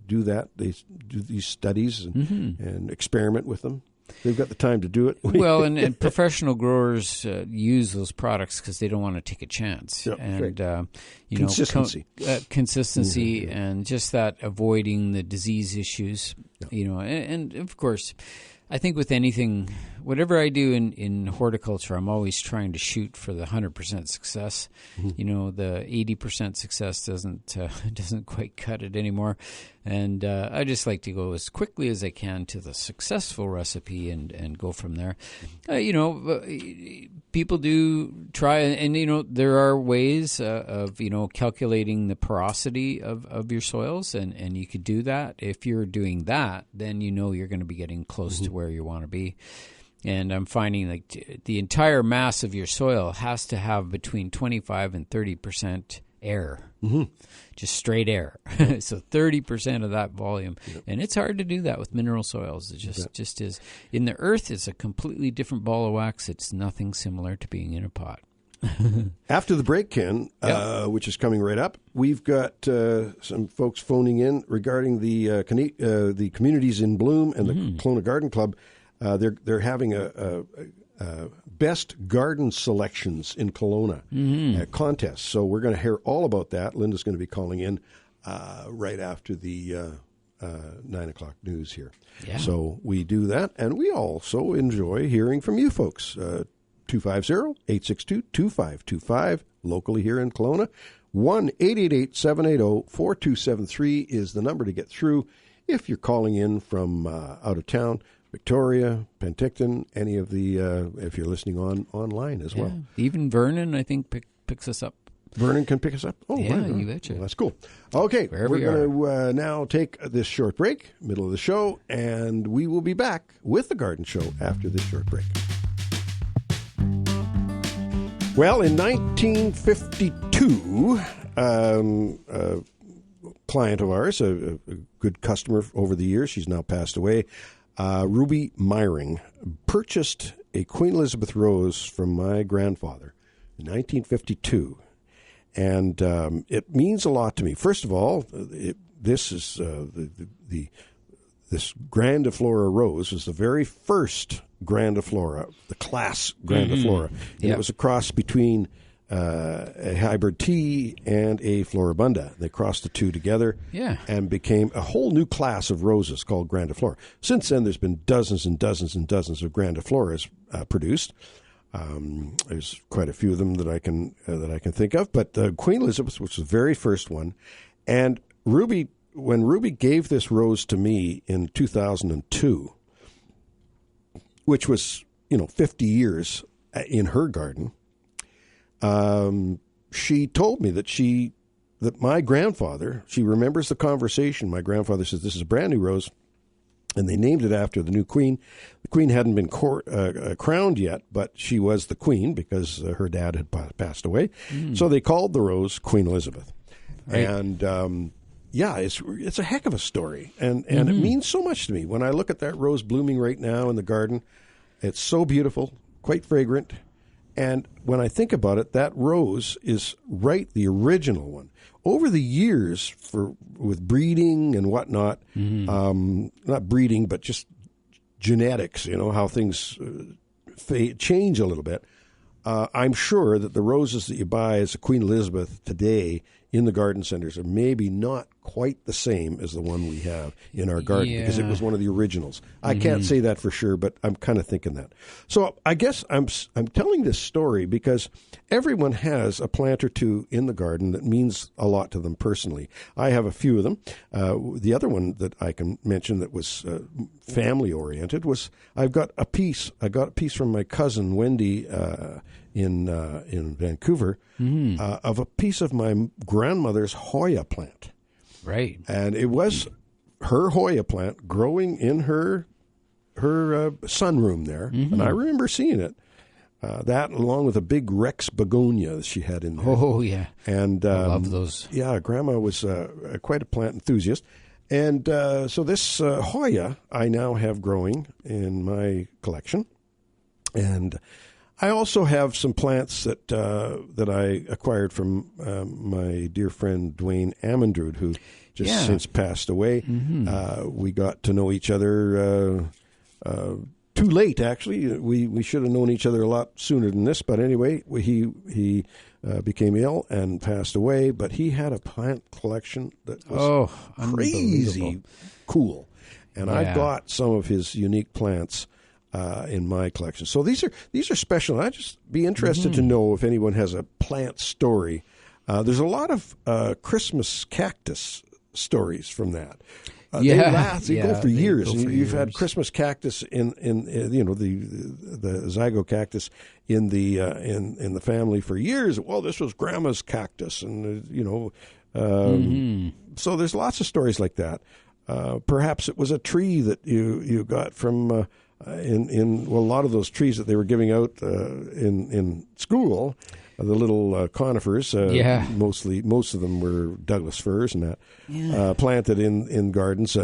that. They do these studies and experiment with them. They've got the time to do it.
Well, and professional growers use those products because they don't want to take a chance.
Yep,
and
consistency,
and just that avoiding the disease issues. And of course, I think with anything, whatever I do in horticulture, I'm always trying to shoot for the 100% success. The 80% success doesn't quite cut it anymore. And I just like to go as quickly as I can to the successful recipe and go from there. People do try, and there are ways of calculating the porosity of your soils, and you could do that. If you're doing that, then you're going to be getting close to where you want to be. And I'm finding the entire mass of your soil has to have between 25 and 30% air, just straight air. So 30% of that volume. And it's hard to do that with mineral soils. It just is. In the earth, it's a completely different ball of wax. It's nothing similar to being in a pot.
After the break, Ken, which is coming right up, we've got some folks phoning in regarding the Communities in Bloom and the Kelowna Garden Club. They're having a best garden selections in Kelowna contest. So we're going to hear all about that. Linda's going to be calling in right after the 9 o'clock news here. Yeah. So we do that, and we also enjoy hearing from you folks. 250-862-2525, locally here in Kelowna. 1-888-780-4273 is the number to get through if you're calling in from out of town. Victoria, Penticton, any of the, if you're listening online as well.
Even Vernon, I think, picks us up
Vernon can pick us up? Oh,
yeah,
right.
you betcha.
Well, that's cool. Okay,
Wherever
we're going to now take this short break, middle of the show, and we will be back with the Garden Show after this short break. Well, in 1952, a client of ours, a good customer over the years, she's now passed away, Ruby Myring, purchased a Queen Elizabeth rose from my grandfather in 1952. And it means a lot to me. First of all, this is this grandiflora rose was the very first grandiflora, the class grandiflora. And it was a cross between a hybrid tea and a floribunda. They crossed the two together and became a whole new class of roses called grandiflora. Since then, there's been dozens and dozens and dozens of grandifloras produced. There's quite a few of them that I can think of, but Queen Elizabeth was the very first one. And when Ruby gave this rose to me in 2002, which was 50 years in her garden, she told me that my grandfather, she remembers the conversation. My grandfather says, this is a brand new rose, and they named it after the new queen. The queen hadn't been crowned yet, but she was the queen because her dad had passed away. So they called the rose Queen Elizabeth. Right. And it's a heck of a story, and it means so much to me. When I look at that rose blooming right now in the garden, it's so beautiful, quite fragrant. And when I think about it, that rose is the original one. Over the years, with breeding and whatnot, not breeding, but just genetics, how things change a little bit, I'm sure that the roses that you buy as a Queen Elizabeth today in the garden centers are maybe not quite the same as the one we have in our garden because it was one of the originals. I can't say that for sure, but I'm kind of thinking that. So I guess I'm telling this story because everyone has a plant or two in the garden that means a lot to them personally. I have a few of them. The other one that I can mention that was family oriented was I got a piece from my cousin Wendy in Vancouver of a piece of my grandmother's Hoya plant.
Right.
And it was her Hoya plant growing in her sunroom there. And I remember seeing it. That along with a big Rex begonia that she had in there.
Oh, yeah.
And
I love those.
Yeah, Grandma was quite a plant enthusiast. And so this Hoya I now have growing in my collection. And I also have some plants that I acquired from my dear friend Dwayne Amandrud, who just since passed away. We got to know each other too late, actually. We should have known each other a lot sooner than this. But anyway, he became ill and passed away. But he had a plant collection that was crazy cool. And I've got some of his unique plants in my collection. So these are special. I'd just be interested to know if anyone has a plant story. There's a lot of Christmas cactus stories from that. They go for years. You've had Christmas cactus in the zygo cactus in the family for years. Well, this was Grandma's cactus, and so there's lots of stories like that. Perhaps it was a tree that you got from. A lot of those trees that they were giving out in school, the little conifers, most of them were Douglas firs and that, planted in gardens.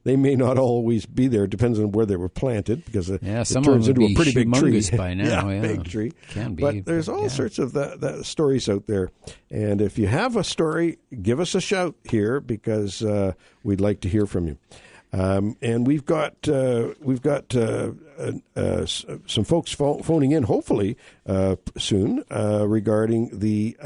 They may not always be there. It depends on where they were planted because it turns into a pretty big tree
by now.
Big tree.
Can be,
but there's all sorts of that stories out there. And if you have a story, give us a shout here because we'd like to hear from you. And we've got some folks phoning in, hopefully soon, regarding the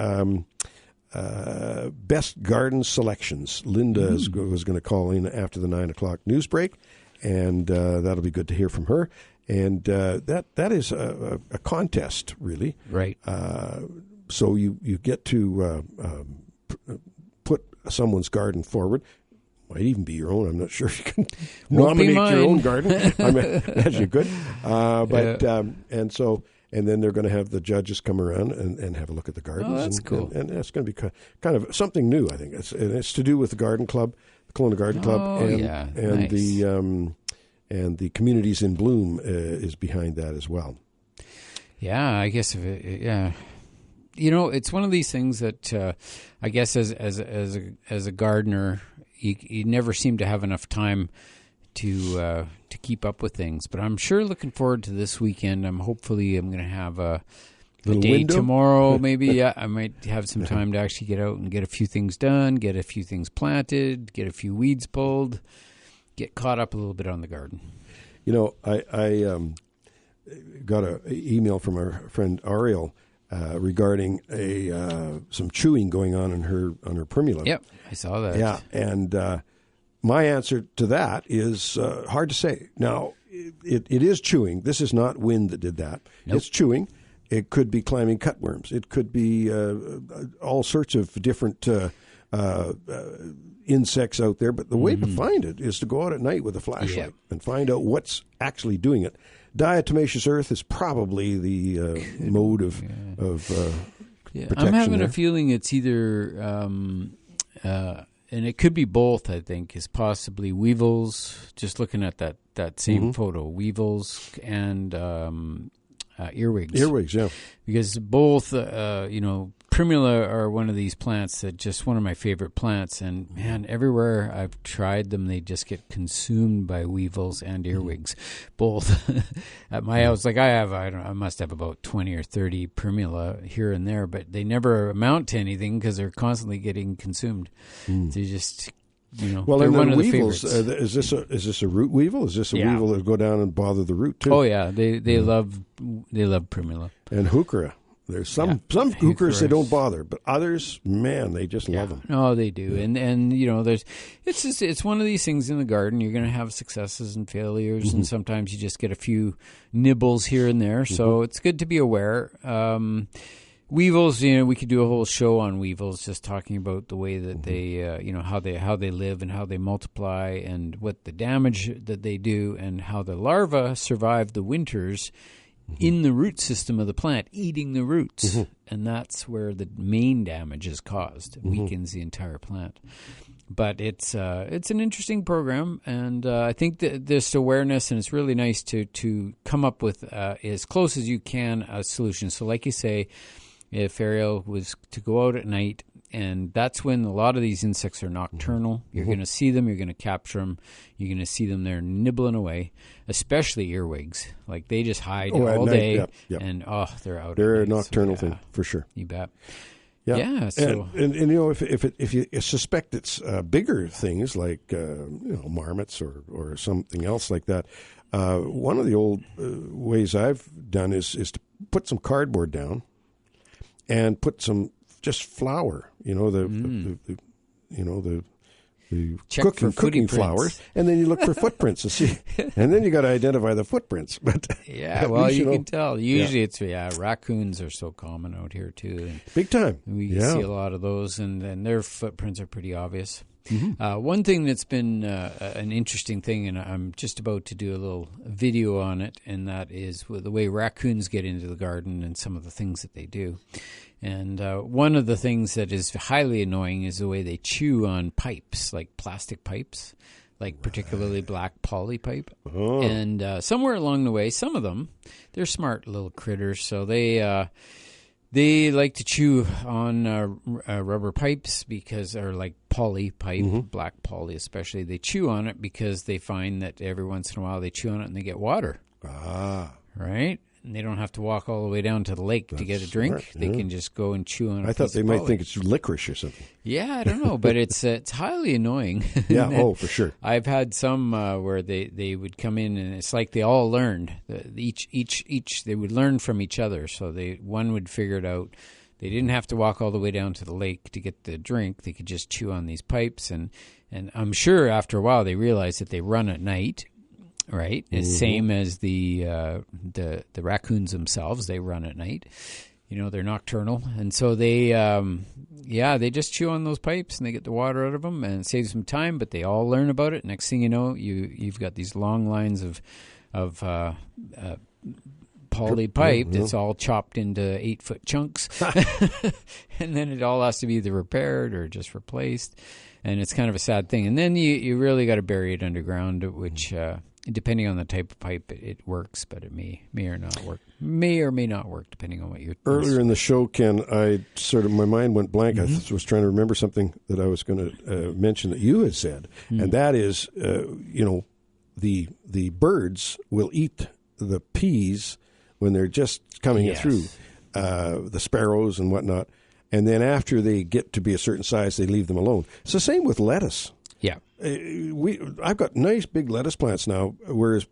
best garden selections. Linda was going to call in after the 9 o'clock news break, and that'll be good to hear from her. And that is a contest, really.
Right.
So you get to put someone's garden forward. Might even be your own. I'm not sure if you can nominate your own garden. I imagine you could. And and then they're going to have the judges come around and have a look at the gardens.
Oh, that's cool.
And it's going to be kind of something new, I think. It's to do with the garden club, the Kelowna Garden Club, and
nice.
And the Communities in Bloom is behind that as well.
Yeah, I guess it's one of these things that I guess as a gardener, you never seem to have enough time to keep up with things. But I'm sure looking forward to this weekend. Hopefully I'm going to have a day
window?
tomorrow. Maybe I might have some time to actually get out and get a few things done, get a few things planted, get a few weeds pulled, get caught up a little bit on the garden.
I got an email from our friend Ariel regarding some chewing going on her primula.
Yep, I saw that.
Yeah, and my answer to that is hard to say. Now, it is chewing. This is not wind that did that.
Nope.
It's chewing. It could be climbing cutworms. It could be all sorts of different insects out there. But the way to find it is to go out at night with a flashlight and find out what's actually doing it. Diatomaceous earth is probably the mode of protection.
I'm having
there.
a feeling it's either, and it could be both, I think, is possibly weevils, just looking at that same photo, weevils and earwigs.
Earwigs, yeah.
Because both, primula are one of these plants that just one of my favorite plants. And, man, everywhere I've tried them, they just get consumed by weevils and earwigs. Both. At my house, like I must have about 20 or 30 primula here and there, but they never amount to anything because they're constantly getting consumed. They just...
well,
they're
and
one
then
of the
weevils.
favorites.
Is this a root weevil? Is this a weevil that go down and bother the root too?
Oh yeah, they love primula
and heuchera. There's some heucheras they don't bother, but others, man, they just love them.
No, they do, and it's one of these things in the garden. You're going to have successes and failures, and sometimes you just get a few nibbles here and there. So it's good to be aware. Weevils, we could do a whole show on weevils, just talking about the way that they, how they live and how they multiply and what the damage that they do and how the larvae survive the winters in the root system of the plant, eating the roots. And that's where the main damage is caused. It weakens the entire plant. But it's an interesting program, and I think that this awareness, and it's really nice to come up with as close as you can a solution. So like you say, if Ariel was to go out at night, and that's when a lot of these insects are nocturnal. You're going to see them. You're going to capture them. You're going to see them there nibbling away, especially earwigs. Like they just hide all day, and they're out.
They're a nocturnal thing for sure.
You bet.
Yeah.
So
and if you suspect it's bigger things like marmots or something else like that, one of the old ways I've done is to put some cardboard down and put some just flour, the cooking flour, and then you look for footprints and see, and then you got to identify the footprints. But
you can tell. Usually it's raccoons are so common out here too, and
big time.
We see a lot of those, and their footprints are pretty obvious. One thing that's been an interesting thing, and I'm just about to do a little video on it, and that is the way raccoons get into the garden and some of the things that they do. And one of the things that is highly annoying is the way they chew on pipes, like plastic pipes, like particularly black poly pipe. Oh. And somewhere along the way, some of them, they're smart little critters, so they like to chew on rubber pipes because, or like poly pipe, black poly especially. They chew on it because they find that every once in a while they chew on it and they get water. Right? And they don't have to walk all the way down to the lake to get a drink.
Smart,
they can just go and chew on it.
I thought they might think it's licorice or something.
Yeah, I don't know, but it's highly annoying.
Yeah, for sure.
I've had some where they would come in and it's like they all learned. Each they would learn from each other. So one would figure it out. They didn't have to walk all the way down to the lake to get the drink. They could just chew on these pipes, and I'm sure after a while they realized that they run at night. Right, it's same as the raccoons themselves. They run at night. They're nocturnal, and so they just chew on those pipes and they get the water out of them, and it saves them time. But they all learn about it. Next thing you know, you've got these long lines of poly pipe that's all chopped into 8-foot chunks. And then it all has to be either repaired or just replaced. And it's kind of a sad thing. And then you really got to bury it underground, which, depending on the type of pipe, it works, but it may or not work, depending on what you...
Earlier in the show, Ken, my mind went blank. I was trying to remember something that I was going to mention that you had said, and that is, the birds will eat the peas when they're just coming through, the sparrows and whatnot. And then after they get to be a certain size, they leave them alone. It's the same with lettuce.
Yeah.
I've got nice big lettuce plants now, whereas,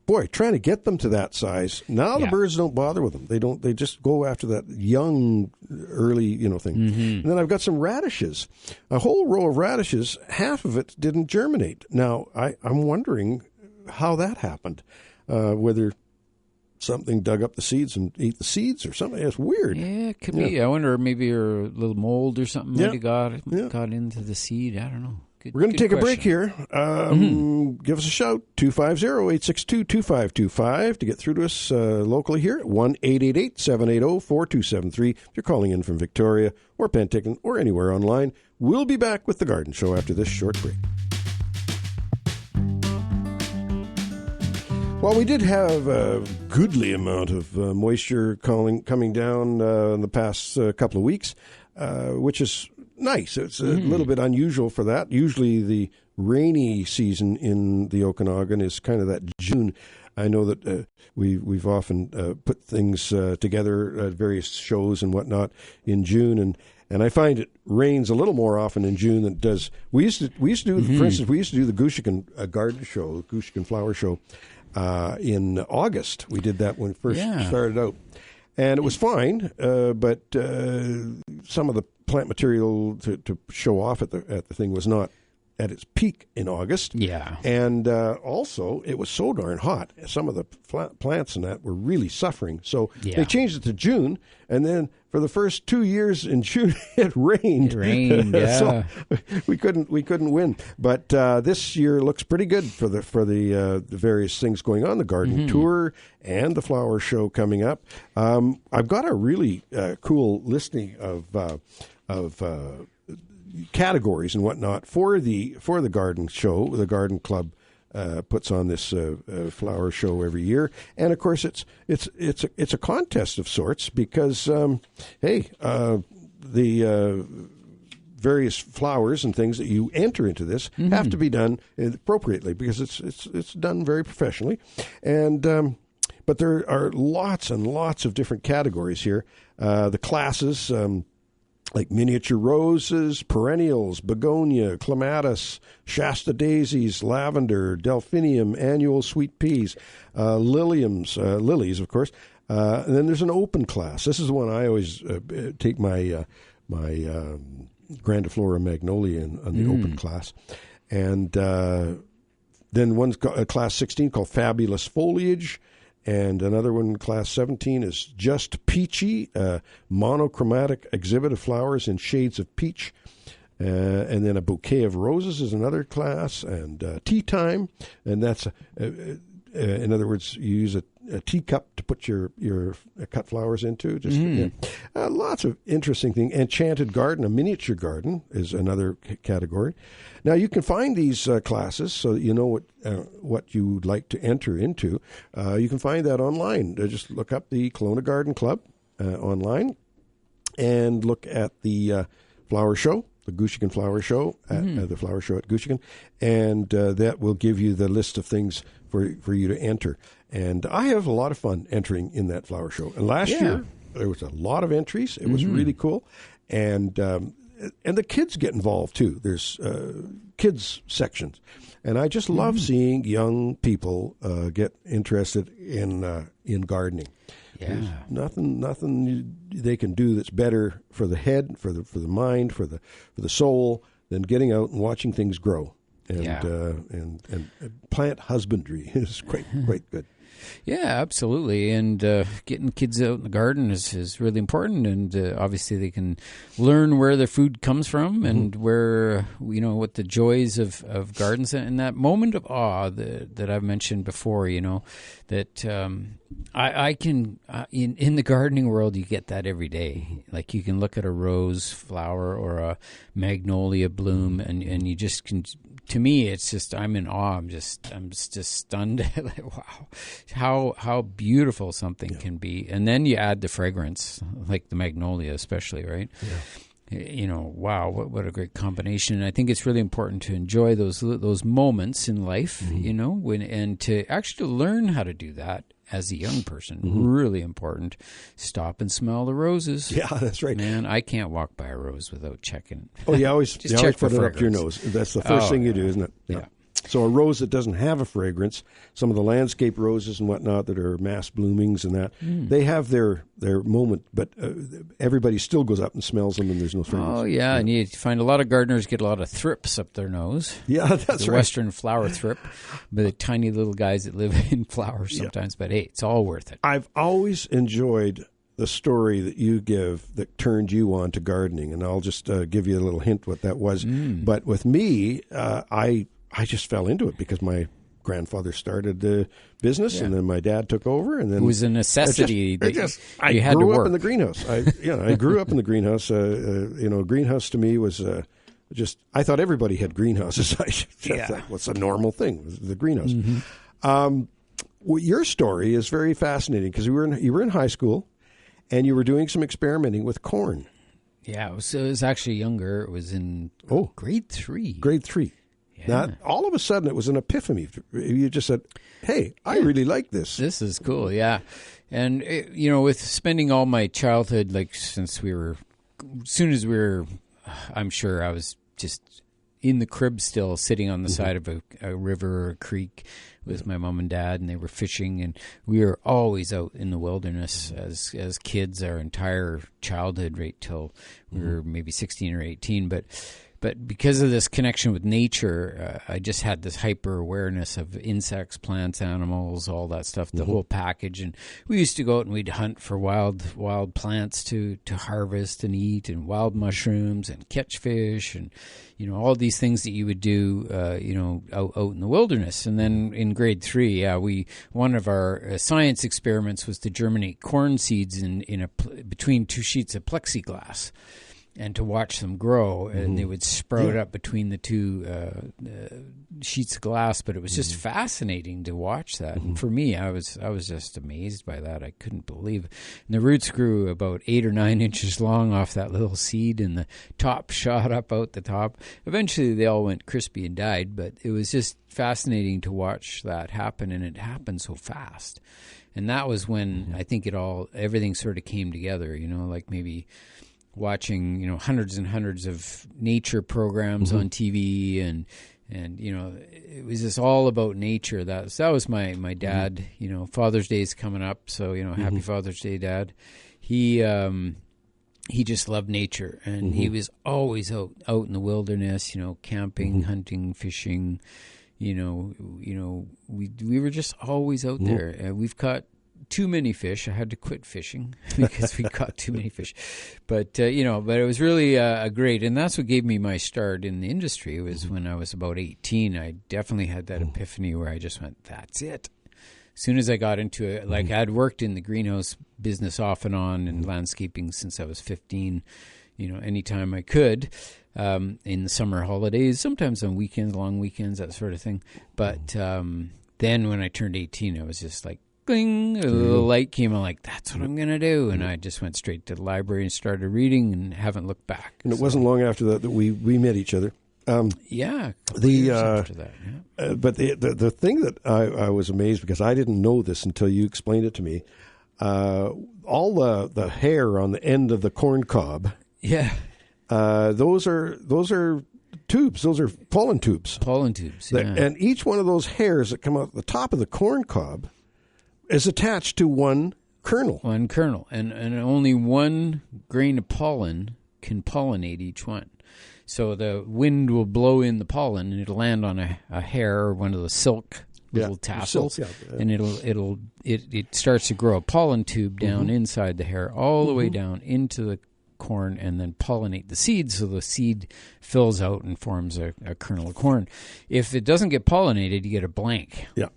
boy, trying to get them to that size, now the birds don't bother with them. They just go after that young, early, thing. And then I've got some radishes. A whole row of radishes, half of it didn't germinate. Now, I'm wondering how that happened, whether something dug up the seeds and ate the seeds or something. It's weird.
Yeah, it could be. I wonder, maybe a little mold or something might have got into the seed. I don't know.
We're going to take a break here. Give us a shout, 250-862-2525 to get through to us locally here at 1-888-780-4273. If you're calling in from Victoria or Penticton or anywhere online, we'll be back with The Garden Show after this short break. Well, we did have a goodly amount of moisture coming down in the past couple of weeks, which is nice. It's a little bit unusual for that. Usually the rainy season in the Okanagan is kind of that June. I know that we've often put things together at various shows and whatnot in June, and I find it rains a little more often in June than it does. We used to do, for instance, we used to do the Gushigan garden show, the Gushigan flower show, in August. We did that when it first started out. And it was fine, but some of the plant material to show off at the thing was not at its peak in August.
Yeah.
And also, it was so darn hot. Some of the plants and that were really suffering. So they changed it to June, and then for the first 2 years in June, it rained.
It rained, yeah.
So we couldn't win. But this year looks pretty good for the various things going on, the garden tour and the flower show coming up. I've got a really cool listing of categories and whatnot for the garden show. The garden club puts on this flower show every year, and of course it's a contest of sorts because the various flowers and things that you enter into this have to be done appropriately because it's done very professionally, and but there are lots and lots of different categories here. The classes. Like miniature roses, perennials, begonia, clematis, Shasta daisies, lavender, delphinium, annual sweet peas, lilies, of course. And then there's an open class. This is the one I always take my grandiflora magnolia on the open class. And then one's class 16 called Fabulous Foliage. And another one, class 17, is Just Peachy, monochromatic exhibit of flowers in shades of peach. And then a Bouquet of Roses is another class, and Tea Time. And that's, in other words, you use a teacup to put your cut flowers into. Lots of interesting things. Enchanted Garden, a miniature garden, is another category. Now, you can find these classes so that you know what you would like to enter into. You can find that online. Just look up the Kelowna Garden Club online and look at the flower show, the Gushigan Flower Show, the flower show at Gushigan, and that will give you the list of things for you to enter. And I have a lot of fun entering in that flower show. And last year, there was a lot of entries. It was really cool. And the kids get involved, too. There's kids sections. And I just love seeing young people get interested in gardening. Yeah. There's nothing they can do that's better for the head, for the mind, for the soul, than getting out and watching things grow. and plant husbandry is quite good.
Yeah, absolutely. And getting kids out in the garden is really important. And obviously they can learn where their food comes from and where, what the joys of gardens and that moment of awe that I've mentioned before, that I can, in the gardening world, you get that every day. Like you can look at a rose flower or a magnolia bloom and you just can, to me, it's just, I'm in awe. I'm just stunned. Like, wow, how beautiful something can be. And then you add the fragrance, like the magnolia especially, right? Yeah. Wow, what a great combination. And I think it's really important to enjoy those moments in life, and to actually learn how to do that as a young person. Really important. Stop and smell the roses.
Yeah, that's right.
Man, I can't walk by a rose without checking.
Oh, you always
check
put
for
it up your nose. That's the first thing you do, isn't it?
Yeah.
So a rose that doesn't have a fragrance, some of the landscape roses and whatnot that are mass bloomings and that, they have their moment, but everybody still goes up and smells them and there's no fragrance.
Oh, yeah, and you find a lot of gardeners get a lot of thrips up their nose.
Yeah, that's
the
right.
Western flower thrip, the tiny little guys that live in flowers sometimes, but hey, it's all worth it.
I've always enjoyed the story that you give that turned you on to gardening, and I'll just give you a little hint what that was. But with me, I just fell into it because my grandfather started the business, and then my dad took over, and then
it was a necessity.
I
had
grew
to
up
work
in the greenhouse. I grew up in the greenhouse. Greenhouse to me was just. I thought everybody had greenhouses. What's a normal thing? The greenhouse. Your story is very fascinating because you were in high school, and you were doing some experimenting with corn.
Yeah, it was actually younger. It was in grade 3.
Grade 3. Now, all of a sudden, it was an epiphany. You just said, hey, I really like this.
This is cool, yeah. And, with spending all my childhood, like as soon as we were, I'm sure I was just in the crib still, sitting on the side of a river or a creek with my mom and dad, and they were fishing, and we were always out in the wilderness as kids, our entire childhood, right till we were maybe 16 or 18, But because of this connection with nature, I just had this hyper awareness of insects, plants, animals, all that stuff, the whole package. And we used to go out and we'd hunt for wild plants to harvest and eat, and wild mushrooms and catch fish, and all these things that you would do, out in the wilderness. And then in grade 3, one of our science experiments was to germinate corn seeds in between 2 sheets of plexiglass, and to watch them grow, and they would sprout up between the 2 sheets of glass. But it was just fascinating to watch that. And for me, I was just amazed by that. I couldn't believe it. And the roots grew about 8 or 9 inches long off that little seed, and the top shot up out the top. Eventually, they all went crispy and died. But it was just fascinating to watch that happen, and it happened so fast. And that was when I think everything sort of came together. Like maybe watching, hundreds and hundreds of nature programs on TV, and it was just all about nature. That was my dad. Father's Day is coming up, so happy Father's Day, Dad. He just loved nature, and he was always out in the wilderness, camping, hunting, fishing. We were just always out there. We've caught too many fish. I had to quit fishing because we caught too many fish. But, but it was really great. And that's what gave me my start in the industry. It was when I was about 18. I definitely had that epiphany where I just went, that's it. As soon as I got into it, like I'd worked in the greenhouse business off and on and landscaping since I was 15, anytime I could, in the summer holidays, sometimes on weekends, long weekends, that sort of thing. But then when I turned 18, I was just like, bing, a little light came on, like, that's what I'm going to do. And I just went straight to the library and started reading and haven't looked back.
And it wasn't long after that we met each other.
But
the thing that I was amazed, because I didn't know this until you explained it to me, all the hair on the end of the corn cob, those are tubes. Those are pollen tubes. And each one of those hairs that come out the top of the corn cob is attached to one kernel.
And only one grain of pollen can pollinate each one. So the wind will blow in the pollen, and it'll land on a hair or one of the silk little tassels, and it starts to grow a pollen tube down inside the hair, all the way down into the corn, and then pollinate the seed, so the seed fills out and forms a kernel of corn. If it doesn't get pollinated, you get a blank.
Yeah.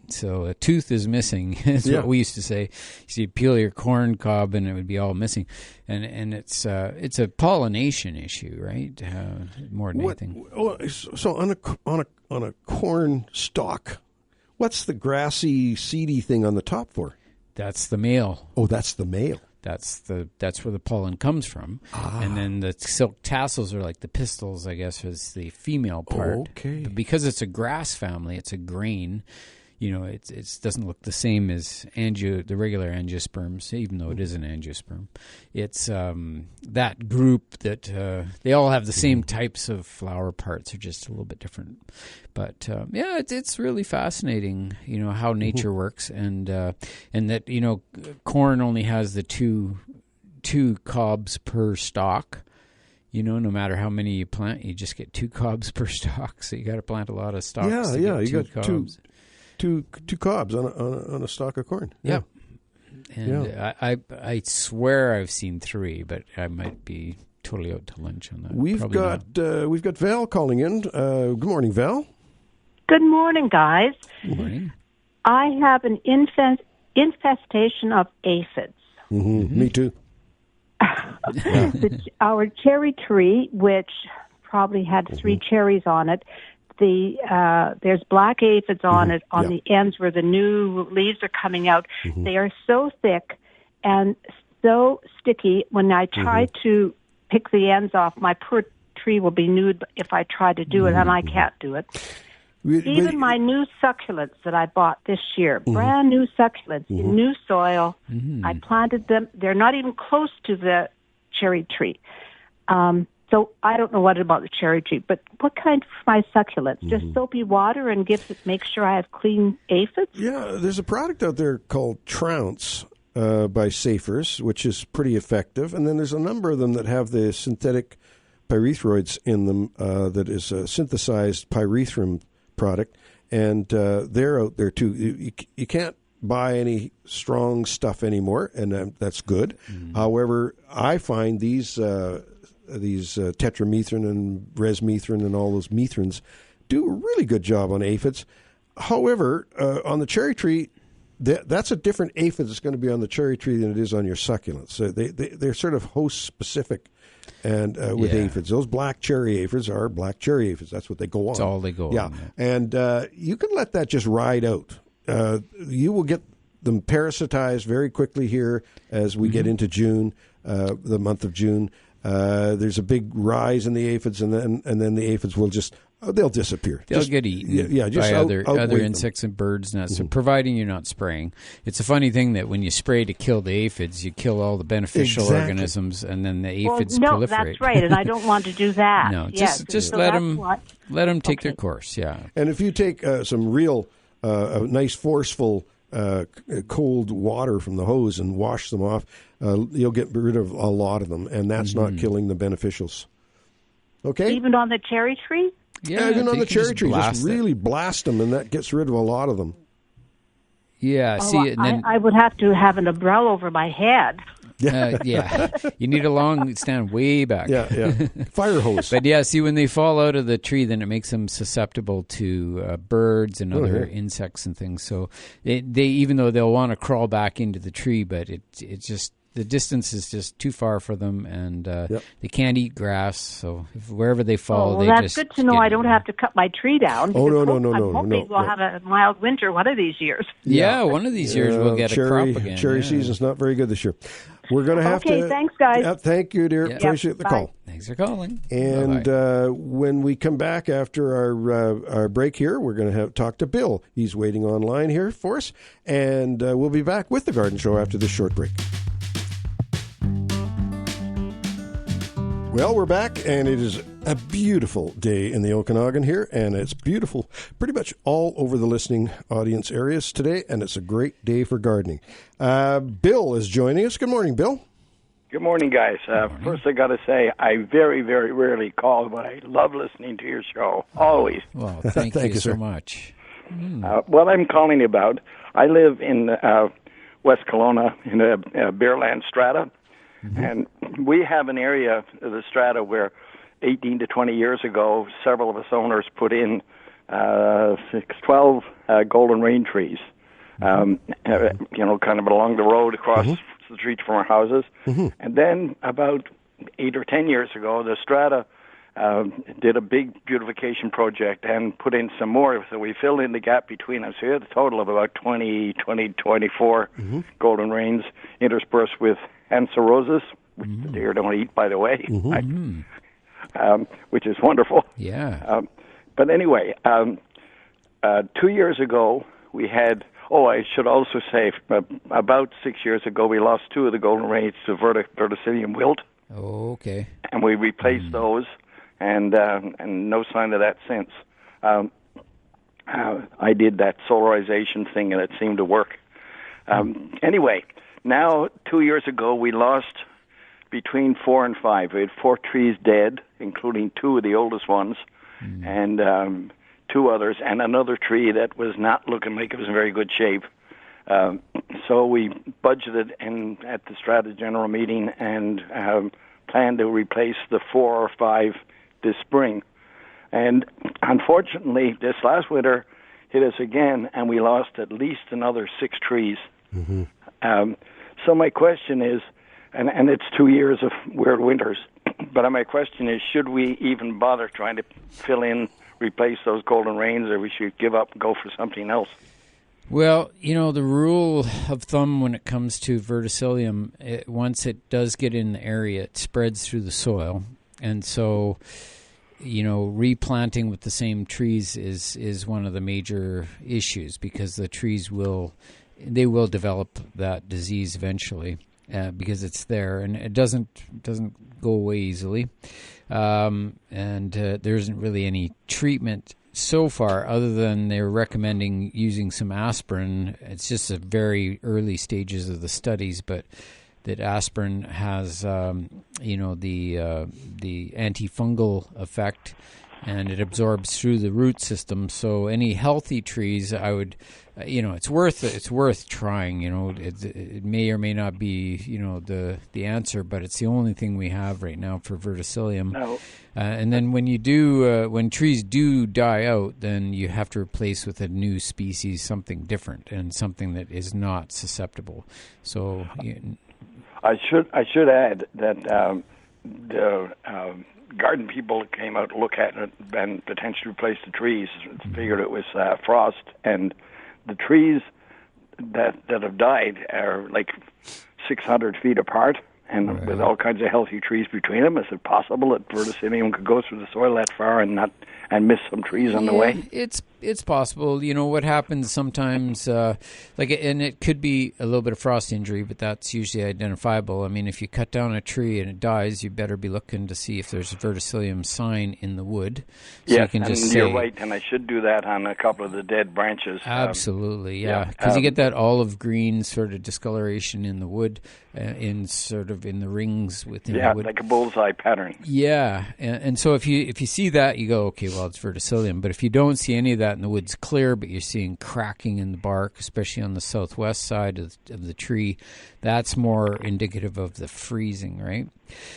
So a tooth is missing. That's what we used to say. You peel your corn cob and it would be all missing, and it's a pollination issue, right? More than anything.
So on a corn stalk, what's the grassy, seedy thing on the top for?
That's the male.
Oh, that's the male.
That's where the pollen comes from, and then the silk tassels are like the pistils, I guess, is the female part.
Okay.
But because it's a grass family, it's a grain. It doesn't look the same as the regular angiosperms, even though it is an angiosperm. It's that group that they all have the same types of flower parts, are just a little bit different. But it's really fascinating, how nature works, and that corn only has the two cobs per stalk. No matter how many you plant, you just get 2 cobs per stalk. So you got to plant a lot of stalks.
Yeah, you got
cobs.
Two cobs on a stalk of corn.
Yeah. And I swear I've seen 3, but I might be totally out to lunch on that.
We've got Val calling in. Good morning, Val.
Good morning, guys.
Good morning.
I have an infestation of aphids.
Me too.
Our cherry tree, which probably had 3 cherries on it, there's black aphids on it on the ends where the new leaves are coming out. They are so thick and so sticky. When I try to pick the ends off, my poor tree will be nude if I try to do it, and I can't do it. Even my new succulents that I bought this year, brand new succulents in new soil, I planted them. They're not even close to the cherry tree. So I don't know what about the cherry tree, but what kind for my succulents? Just soapy water and make sure I have clean aphids?
Yeah, there's a product out there called Trounce by Safers, which is pretty effective. And then there's a number of them that have the synthetic pyrethroids in them that is a synthesized pyrethrum product. And they're out there, too. You can't buy any strong stuff anymore, and that's good. However, I find these tetramethrin and resmethrin and all those methrins do a really good job on aphids. However, on the cherry tree, that's a different aphid that's going to be on the cherry tree than it is on your succulents. So they're sort of host-specific and with aphids. Those black cherry aphids are black cherry aphids. That's what they go on.
That's all they go on.
Yeah, and you can let that just ride out. You will get them parasitized very quickly here as we get into June, the month of June. There's a big rise in the aphids, and then the aphids will they'll disappear.
They'll get eaten by other insects and birds' nests, providing you're not spraying. It's a funny thing that when you spray to kill the aphids, you kill all the beneficial organisms, and then the aphids proliferate.
That's right, and I don't want to do that.
No, just let them take their course. Yeah,
and if you take some real nice forceful cold water from the hose and wash them off, you'll get rid of a lot of them, and that's not killing the beneficials. Okay?
Even on the cherry tree?
Yeah, even on the cherry tree. Just really blast them, and that gets rid of a lot of them.
Yeah,
I would have to have an umbrella over my head.
You need a long stand way back.
Fire hose.
But when they fall out of the tree, then it makes them susceptible to birds and other insects and things. So they even though they'll want to crawl back into the tree, but it just the distance is just too far for them, and they can't eat grass. So wherever they fall,
that's good to know. I don't have to cut my tree down.
Oh, no.
I'm hoping we'll have a mild winter one of these years.
Yeah, one of these years we'll get a crop again.
Cherry season's not very good this year. We're going to have to...
Okay, thanks, guys.
Thank you, dear. Appreciate the call.
Thanks for calling.
And when we come back after our break here, we're going to talk to Bill. He's waiting online here for us. And we'll be back with The Garden Show after this short break. Well, we're back, and it is a beautiful day in the Okanagan here, and it's beautiful pretty much all over the listening audience areas today, and it's a great day for gardening. Bill is joining us. Good morning, Bill.
Good morning, guys. First, I got to say, I very, very rarely call, but I love listening to your show. Always.
Well, thank you so much.
What I'm calling about, I live in West Kelowna in a Bearland strata, and we have an area of the strata where 18 to 20 years ago, several of us owners put in 12 golden rain trees, kind of along the road across the street from our houses. And then about 8 or 10 years ago, the strata did a big beautification project and put in some more. So we filled in the gap between them. So we had a total of about 24 golden rains interspersed with Hansa roses, which the deer don't eat, by the way, which is wonderful.
Yeah.
But anyway, 2 years ago, we had, I should also say, about 6 years ago, we lost 2 of the golden rains to verticillium wilt.
Oh, okay.
And we replaced those, and no sign of that since. I did that solarization thing, and it seemed to work. Anyway, now 2 years ago, we lost between 4 and 5. We had 4 trees dead, including 2 of the oldest ones, and 2 others, and another tree that was not looking like it was in very good shape. So we budgeted at the Strata General Meeting and planned to replace the 4 or 5 this spring. And unfortunately, this last winter hit us again, and we lost at least another 6 trees. So my question is, and it's 2 years of weird winters, but my question is, should we even bother trying to replace those golden rains, or we should give up and go for something else?
Well, the rule of thumb when it comes to verticillium, once it does get in the area, it spreads through the soil. And so, replanting with the same trees is one of the major issues, because the trees will develop that disease eventually, because it's there, and it doesn't go away easily. And there isn't really any treatment so far, other than they're recommending using some aspirin. It's just the very early stages of the studies, but that aspirin has, the antifungal effect, and it absorbs through the root system. So any healthy trees, I would, it's worth trying. It may or may not be, the answer, but it's the only thing we have right now for verticillium.
No.
And then when when trees do die out, then you have to replace with a new species, something different and something that is not susceptible. So
I should add that the garden people came out to look at it and potentially replace the trees. Figured it was frost, and the trees that have died are like 600 feet apart, and with all kinds of healthy trees between them. Is it possible that verticillium could go through the soil that far and miss some trees on the way?
It's possible. What happens sometimes, and it could be a little bit of frost injury, but that's usually identifiable. I mean, if you cut down a tree and it dies, you better be looking to see if there's a verticillium sign in the wood. So
yes, you're right, and I should do that on a couple of the dead branches.
Absolutely, because you get that olive green sort of discoloration in the wood, in the rings within the wood.
Like a bullseye pattern.
Yeah, and so if you see that, you go, okay, well, it's verticillium. But if you don't see any of that and the wood's clear, but you're seeing cracking in the bark, especially on the southwest side of the tree, that's more indicative of the freezing, right?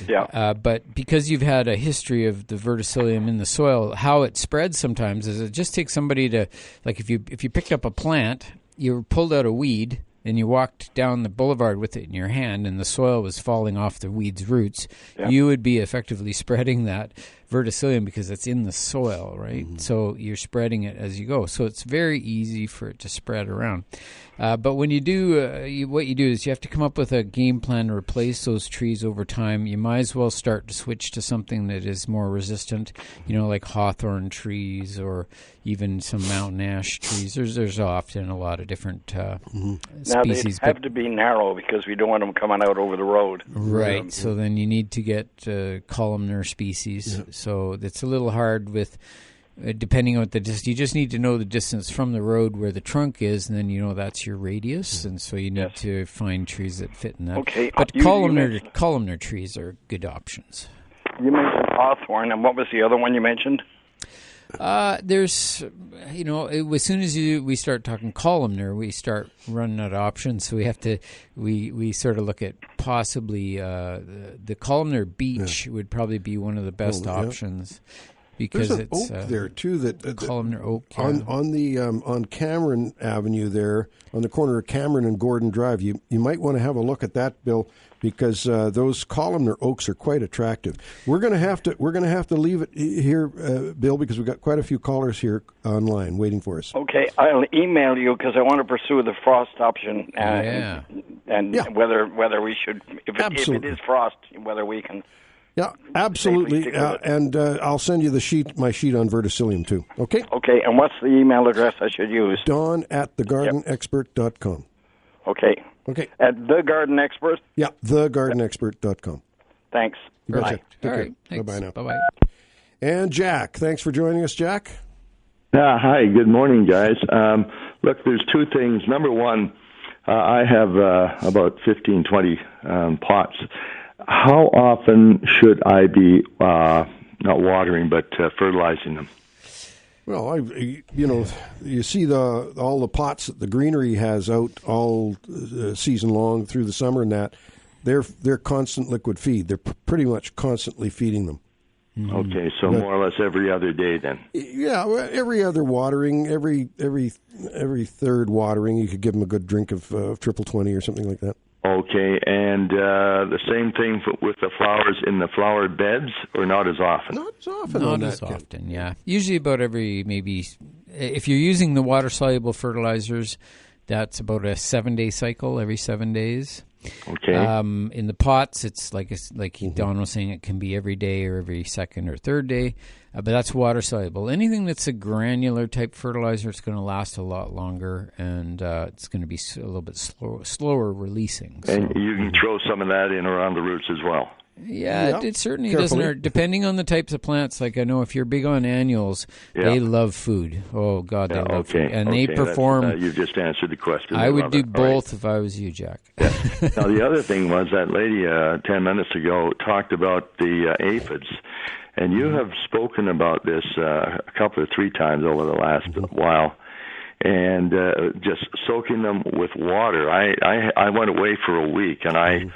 Yeah.
But because you've had a history of the verticillium in the soil, how it spreads sometimes is it just takes somebody to, like if you picked up a plant, you pulled out a weed, and you walked down the boulevard with it in your hand, and the soil was falling off the weed's roots, you would be effectively spreading that verticillium because it's in the soil, right? So you're spreading it as you go. So it's very easy for it to spread around. But when you do, what you do is you have to come up with a game plan to replace those trees over time. You might as well start to switch to something that is more resistant, like hawthorn trees or even some mountain ash trees. There's often a lot of different species.
Now, they have to be narrow because we don't want them coming out over the road.
Right. So then you need to get columnar species. So it's a little hard with depending on what the distance, you just need to know the distance from the road where the trunk is, and then that's your radius, and so you need to find trees that fit in that.
Okay.
But columnar trees are good options.
You mentioned hawthorn, and what was the other one you mentioned?
There's, as soon as we start talking columnar, we start running out of options. So we sort of look at possibly the columnar beech would probably be one of the best options. Because
there's an
it's
oak there too that
columnar oak
on Cameron Avenue there on the corner of Cameron and Gordon Drive. You might want to have a look at that, Bill, because those columnar oaks are quite attractive. We're going to have to leave it here, Bill, because we've got quite a few callers here online waiting for us.
Okay, I'll email you because I want to pursue the frost option and whether we should, if it is frost, whether we can.
Yeah, absolutely, and I'll send you my sheet on verticillium too. Okay.
Okay, and what's the email address I should use?
Don@thegardenexpert.com.
Okay.
Okay.
At The Garden Expert?
Yeah, thegardenexpert.com.
Thanks.
You betcha.
Bye.
Take care.
Right.
Bye-bye now.
Bye-bye.
And Jack, thanks for joining us, Jack.
Hi, good morning, guys. Look, there's two things. Number one, I have about 15, 20 pots. How often should I be not watering but fertilizing them?
Well, you see all the pots that the greenery has out all season long through the summer, and that they're constant liquid feed. They're pretty much constantly feeding them.
Mm-hmm. Okay, so more or less every other day then.
Yeah, every other watering, every third watering, you could give them a good drink of triple 20 or something like that.
Okay, and the same thing with the flowers in the flower beds, or not as often?
Not as often.
Not as often, yeah. Usually about maybe, if you're using the water-soluble fertilizers, that's about a 7-day cycle, every 7 days.
Okay.
In the pots, it's like Don was saying, it can be every day or every second or third day, but that's water soluble. Anything that's a granular type fertilizer, it's going to last a lot longer, and it's going to be a little bit slower releasing. So.
And you can throw some of that in around the roots as well.
Yeah, it certainly doesn't hurt. Depending on the types of plants, like I know if you're big on annuals, they love food. Oh, God, they love food. And they perform.
You've just answered the question.
I would do both if I was you, Jack.
Yeah. Now, the other thing was that lady 10 minutes ago talked about the aphids. And you have spoken about this a couple or three times over the last while. And just soaking them with water. I went away for a week, and I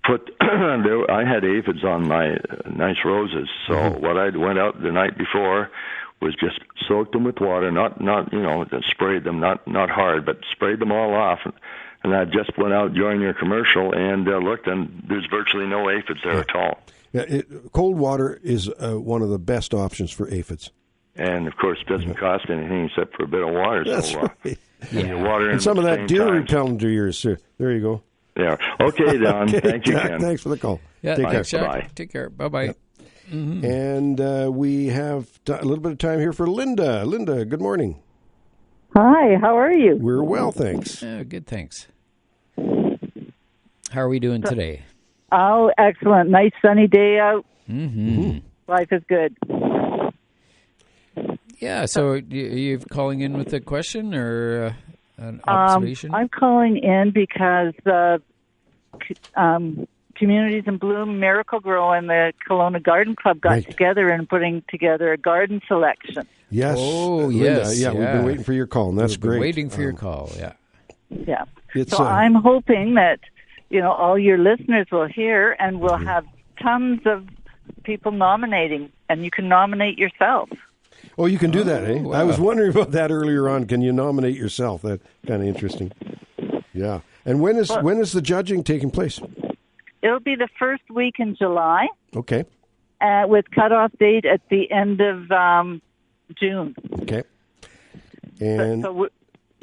had aphids on my nice roses. So what I went out the night before was just soaked them with water, not sprayed them, not hard, but sprayed them all off. And I just went out during your commercial and looked, and there's virtually no aphids there at all.
Yeah, cold water is one of the best options for aphids.
And, of course, it doesn't cost anything except for a bit of water.
That's right.
Water
and some of that deer repellent to yours, too. There you go.
Yeah. Okay, Don.
Okay,
thank you,
Jack,
Ken.
thanks for the call.
Yeah,
take care.
Bye. Take care. Bye-bye.
Yep. Mm-hmm. And we have a little bit of time here for Linda. Linda, good morning.
Hi, how are you?
We're well, thanks.
Good, thanks. How are we doing today?
Oh, excellent. Nice sunny day out.
Mm-hmm.
Life is good.
Yeah, so you're calling in with a question or an observation?
I'm calling in because Communities in Bloom, Miracle Grow, and the Kelowna Garden Club got together and putting together a garden selection.
Yes.
Oh,
Linda,
yes.
Yeah, we've been waiting for your call, and that's great.
Waiting for your call, yeah.
Yeah. So I'm hoping that, all your listeners will hear, and we'll have tons of people nominating, and you can nominate yourself.
Oh, you can do that, eh?
Wow.
I was wondering about that earlier on. Can you nominate yourself? That's kind of interesting. Yeah. And when is the judging taking place?
It'll be the first week in July.
Okay.
With cutoff date at the end of June.
Okay. And
so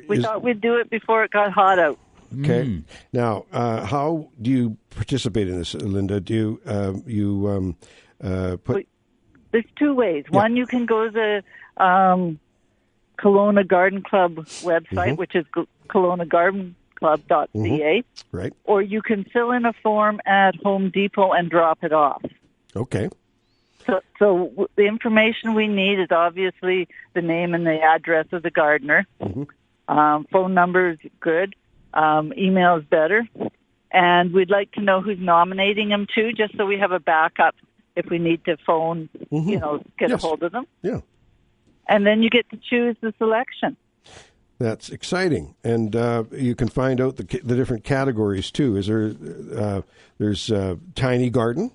we thought we'd do it before it got hot out.
Okay. Now, how do you participate in this, Linda? Do you put?
There's two ways. Yeah. One, you can go to the Kelowna Garden Club website, which is kelownagardenclub.ca.
Right.
Or you can fill in a form at Home Depot and drop it off.
Okay.
So the information we need is obviously the name and the address of the gardener. Phone number is good. Email is better. And we'd like to know who's nominating them too, just so we have a backup if we need to phone, get a hold of them.
Yeah.
And then you get to choose the selection.
That's exciting, and you can find out the different categories too. Is there? There's a tiny garden,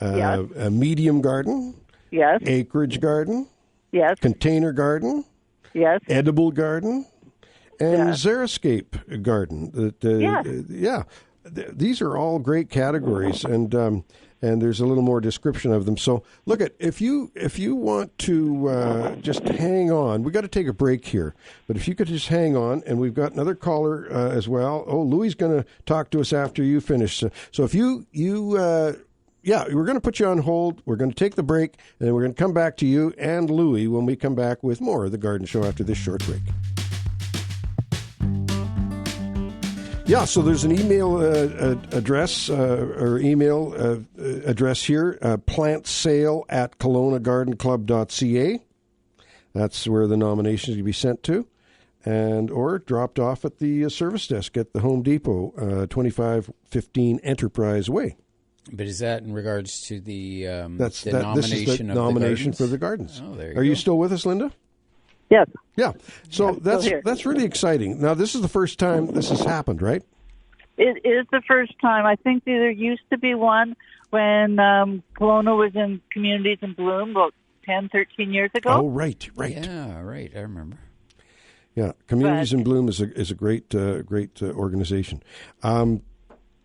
Yes.
a medium garden,
Yes.
acreage garden,
Yes.
container garden,
Yes.
edible garden, and xeriscape garden. These are all great categories, and there's a little more description of them. So look at if you want to just hang on. We got to take a break here, but if you could just hang on, and we've got another caller as well. Oh, Louis is going to talk to us after you finish. So if we're going to put you on hold. We're going to take the break, and then we're going to come back to you and Louis when we come back with more of the Garden Show after this short break. Yeah, so there's an email address or email address here, plantsale@kelownagardenclub.ca. That's where the nominations can be sent to, or dropped off at the service desk at the Home Depot, 2515 Enterprise Way.
But is that in regards to the nomination
this is the
of
nomination
the
for the gardens?
Oh, there you
Are
go.
you still with us, Linda?
Yes.
Yeah. So that's really exciting. Now, this is the first time this has happened, right?
It is the first time. I think there used to be one when Kelowna was in Communities in Bloom about 10, 13 years ago.
Oh, right.
Yeah, right. I remember.
Yeah, Communities in Bloom is a great organization.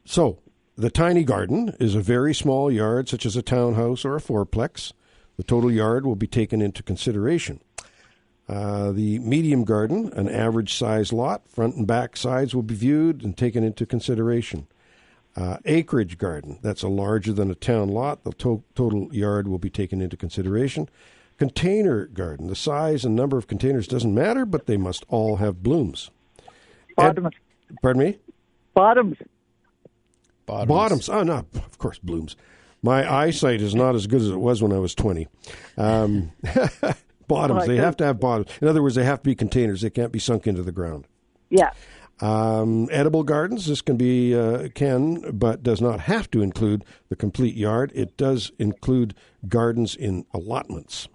So the tiny garden is a very small yard, such as a townhouse or a fourplex. The total yard will be taken into consideration. The medium garden, an average size lot, front and back sides will be viewed and taken into consideration. Acreage garden, that's a larger than a town lot. The total yard will be taken into consideration. Container garden, the size and number of containers doesn't matter, but they must all have blooms.
Bottoms.
Pardon me?
Bottoms.
Bottoms. Oh, no, of course, blooms. My eyesight is not as good as it was when I was 20. Bottoms. They have to have bottoms. In other words, they have to be containers. They can't be sunk into the ground.
Yeah.
Edible gardens. This can, but does not have to include the complete yard. It does include gardens in allotments,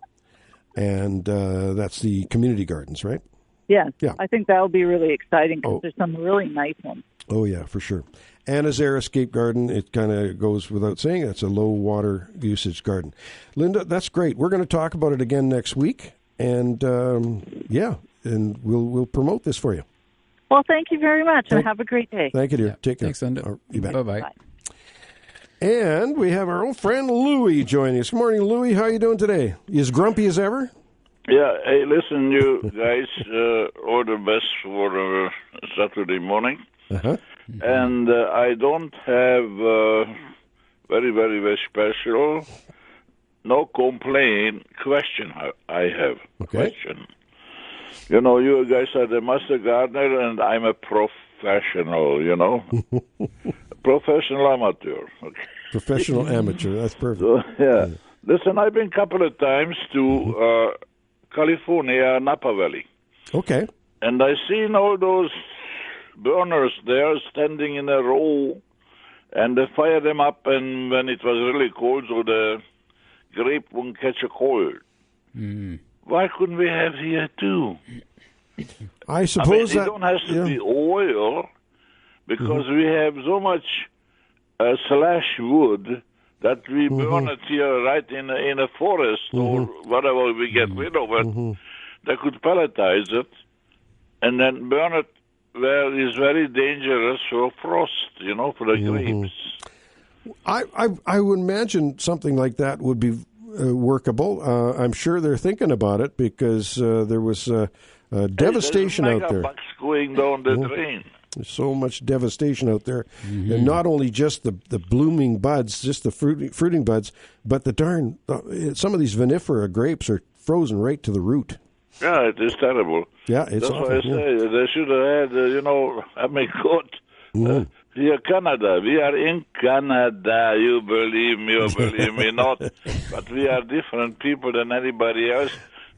and that's the community gardens, right?
Yeah.
Yeah.
I think that will be really exciting because there's some really nice ones.
Oh yeah, for sure. And a xeriscape garden, it kind of goes without saying, that's a low water usage garden. Linda, that's great. We're going to talk about it again next week, and and we'll promote this for you.
Well, thank you very much, and have a great day.
Thank you, dear.
Yeah.
Take care.
Thanks, Linda.
You bet.
Bye-bye.
Bye.
And we have our old friend Louis joining us. Good morning, Louis. How are you doing today? You as grumpy as ever?
Yeah. Hey, listen, you guys, all the best for Saturday morning.
Uh-huh.
And I don't have very, very, very special, no complaint question I have.
Okay.
Question. You know, you guys are the master gardener, and I'm a professional, Professional amateur. Okay.
Professional amateur. That's perfect.
So, yeah. Listen, I've been a couple of times to California, Napa Valley.
Okay.
And I seen all those burners there standing in a row, and they fire them up, and when it was really cold, so the grape won't catch a cold.
Mm.
Why couldn't we have here too?
I suppose
it don't have to be oil, because we have so much slash wood that we burn it here right in a forest or whatever we get rid of it. They could pelletize it and then burn it where it's very dangerous for frost, for the grapes.
I would imagine something like that would be workable. I'm sure they're thinking about it because there was devastation out there.
Bucks going down the drain.
There's so much devastation out there, and not only just the blooming buds, just the fruiting buds, but some of these vinifera grapes are frozen right to the root.
Yeah, it is terrible.
Yeah, it's
That's
awful.
why I say they should have had, We are Canada. We are in Canada. You believe me or believe me not. But we are different people than anybody else.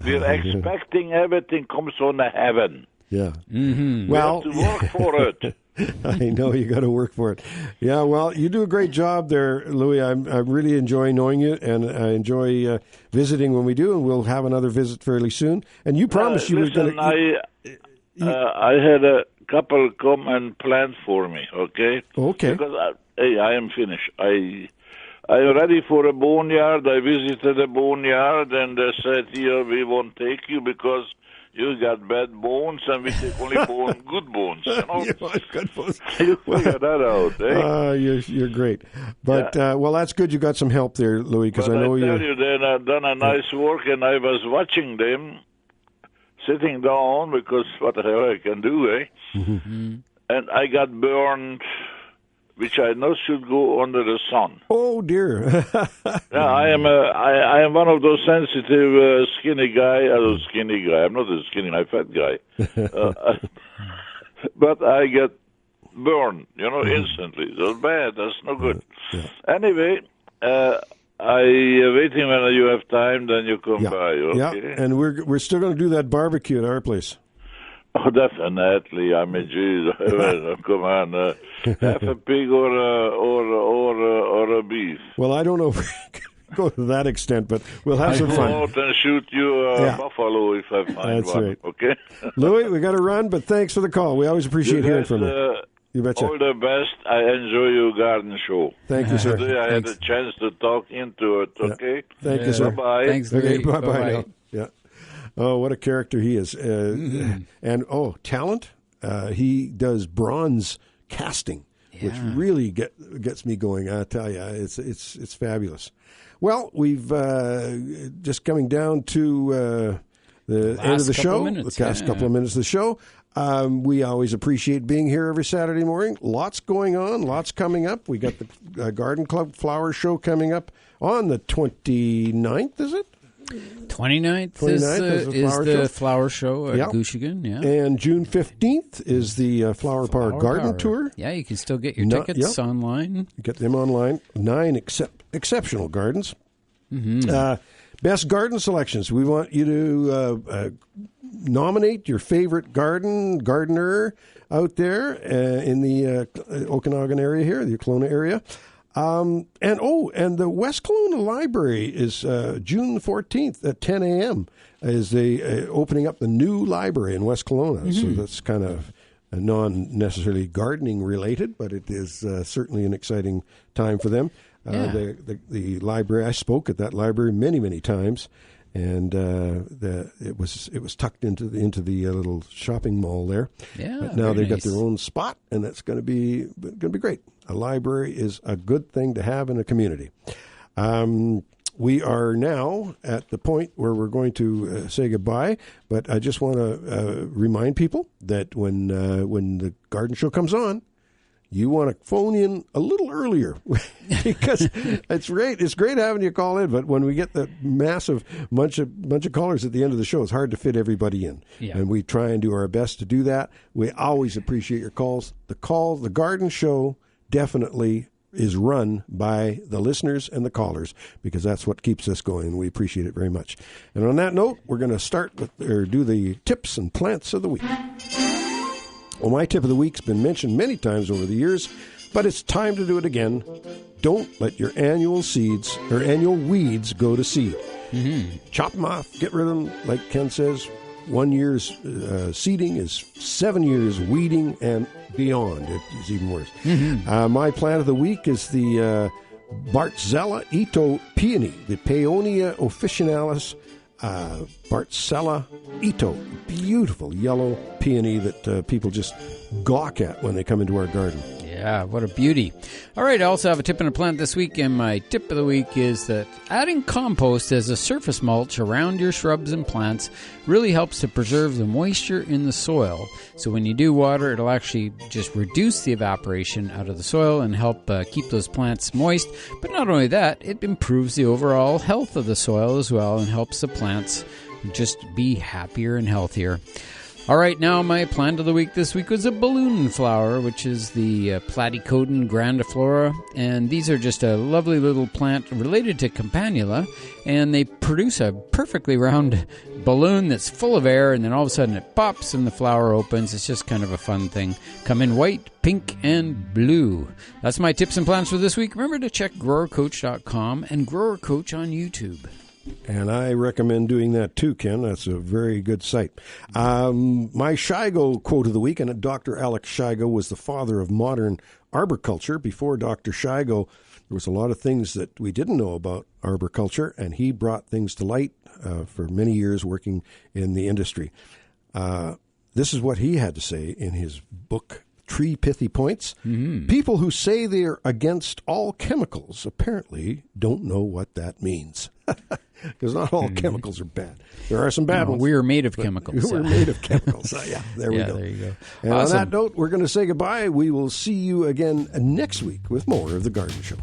We are expecting everything comes from the heaven.
Yeah.
We have to work for it.
I know you got to work for it. Yeah, well, you do a great job there, Louis. I really enjoy knowing you, and I enjoy visiting when we do, and we'll have another visit fairly soon. And you promised you were going to...
I had a couple come and plant for me, okay?
Okay.
Because I am finished. I'm ready for a boneyard. I visited a boneyard, and they said, here, we won't take you because you got bad bones, and we take only good bones. You know?
Good bones.
You figure that out, eh?
You're great. But, well, that's good you got some help there, Louis, because I know
I
you're...
tell you, they have done a nice work, and I was watching them sitting down, because what the hell I can do, eh?
Mm-hmm.
And I got burned, which I know should go under the sun.
Oh, dear.
Yeah, I am one of those sensitive skinny guy. Skinny guy. I'm not a skinny, I'm a fat guy. But I get burned, instantly. That's bad. That's no good. Anyway, I waiting when you have time, then you come by. Okay?
Yeah, and we're still going to do that barbecue at our place.
Oh, definitely. I mean, geez, come on, half a pig or a beef.
Well, I don't know if we can go to that extent, but we'll have some fun.
I'll go out and shoot you a buffalo if I find
That's
one.
Right.
Okay,
Louis, we got to run, but thanks for the call. We always appreciate hearing from you. You betcha.
All the best. I enjoy your garden show.
Thank you, sir.
Today I had a chance to talk into it. Okay.
Thank you, sir.
Bye.
Thanks,
Okay.
Louis.
Bye.
Bye.
Yeah. Oh, what a character he is. And, talent. He does bronze casting, which really gets me going. I tell you, it's fabulous. Well, we've just coming down to the end of the show, the last couple of minutes of the show. We always appreciate being here every Saturday morning. Lots going on, lots coming up. We got the Garden Club Flower Show coming up on the 29th, is it?
29th is the flower show at Gushigin,
And June 15th is the Flower Power Garden Tour.
Yeah, you can still get your tickets online.
Get them online. 9 exceptional gardens. Mm-hmm. Best garden selections. We want you to nominate your favorite gardener out there in the Okanagan area here, the Kelowna area. And the West Kelowna Library is June 14th at 10 a.m. is opening up the new library in West Kelowna. Mm-hmm. So that's kind of non-necessarily gardening related, but it is certainly an exciting time for them. The library, I spoke at that library many, many times, and it was tucked into the little shopping mall there.
Yeah,
but now they've got their own spot, and it's going to be great. A library is a good thing to have in a community. We are now at the point where we're going to say goodbye, but I just want to remind people that when the garden show comes on, you want to phone in a little earlier because it's great. It's great having you call in, but when we get the massive bunch of callers at the end of the show, it's hard to fit everybody in. Yeah. And we try and do our best to do that. We always appreciate your calls. The garden show definitely is run by the listeners and the callers because that's what keeps us going. We appreciate it very much. And on that note, we're going to do the tips and plants of the week. Well, my tip of the week's been mentioned many times over the years, but it's time to do it again. Don't let your annual weeds go to seed. Mm-hmm. Chop them off, get rid of them. Like Ken says, 1 year's seeding is 7 years weeding and beyond. It's even worse. Mm-hmm. My plant of the week is the Bartzella Ito peony, the Peonia officinalis Bartzella Ito. Beautiful yellow peony that people just gawk at when they come into our garden.
Yeah, what a beauty. All right, I also have a tip and a plant this week, and my tip of the week is that adding compost as a surface mulch around your shrubs and plants really helps to preserve the moisture in the soil. So when you do water, it'll actually just reduce the evaporation out of the soil and help keep those plants moist. But not only that, it improves the overall health of the soil as well and helps the plants just be happier and healthier. All right, now my plant of the week this week was a balloon flower, which is the Platycodon grandiflora. And these are just a lovely little plant related to campanula. And they produce a perfectly round balloon that's full of air, and then all of a sudden it pops and the flower opens. It's just kind of a fun thing. Come in white, pink, and blue. That's my tips and plans for this week. Remember to check growercoach.com and Grower Coach on YouTube.
And I recommend doing that too, Ken. That's a very good site. My Shigo quote of the week, and Dr. Alex Shigo was the father of modern arboriculture. Before Dr. Shigo, there was a lot of things that we didn't know about arboriculture, and he brought things to light for many years working in the industry. This is what he had to say in his book, Tree Pithy Points. People who say they're against all chemicals apparently don't know what that means. Because not all chemicals are bad. There are some bad ones.
We are made of chemicals.
We're made of chemicals. Yeah, there we go.
There you go.
And awesome. On that note, we're going to say goodbye. We will see you again next week with more of The Garden Show.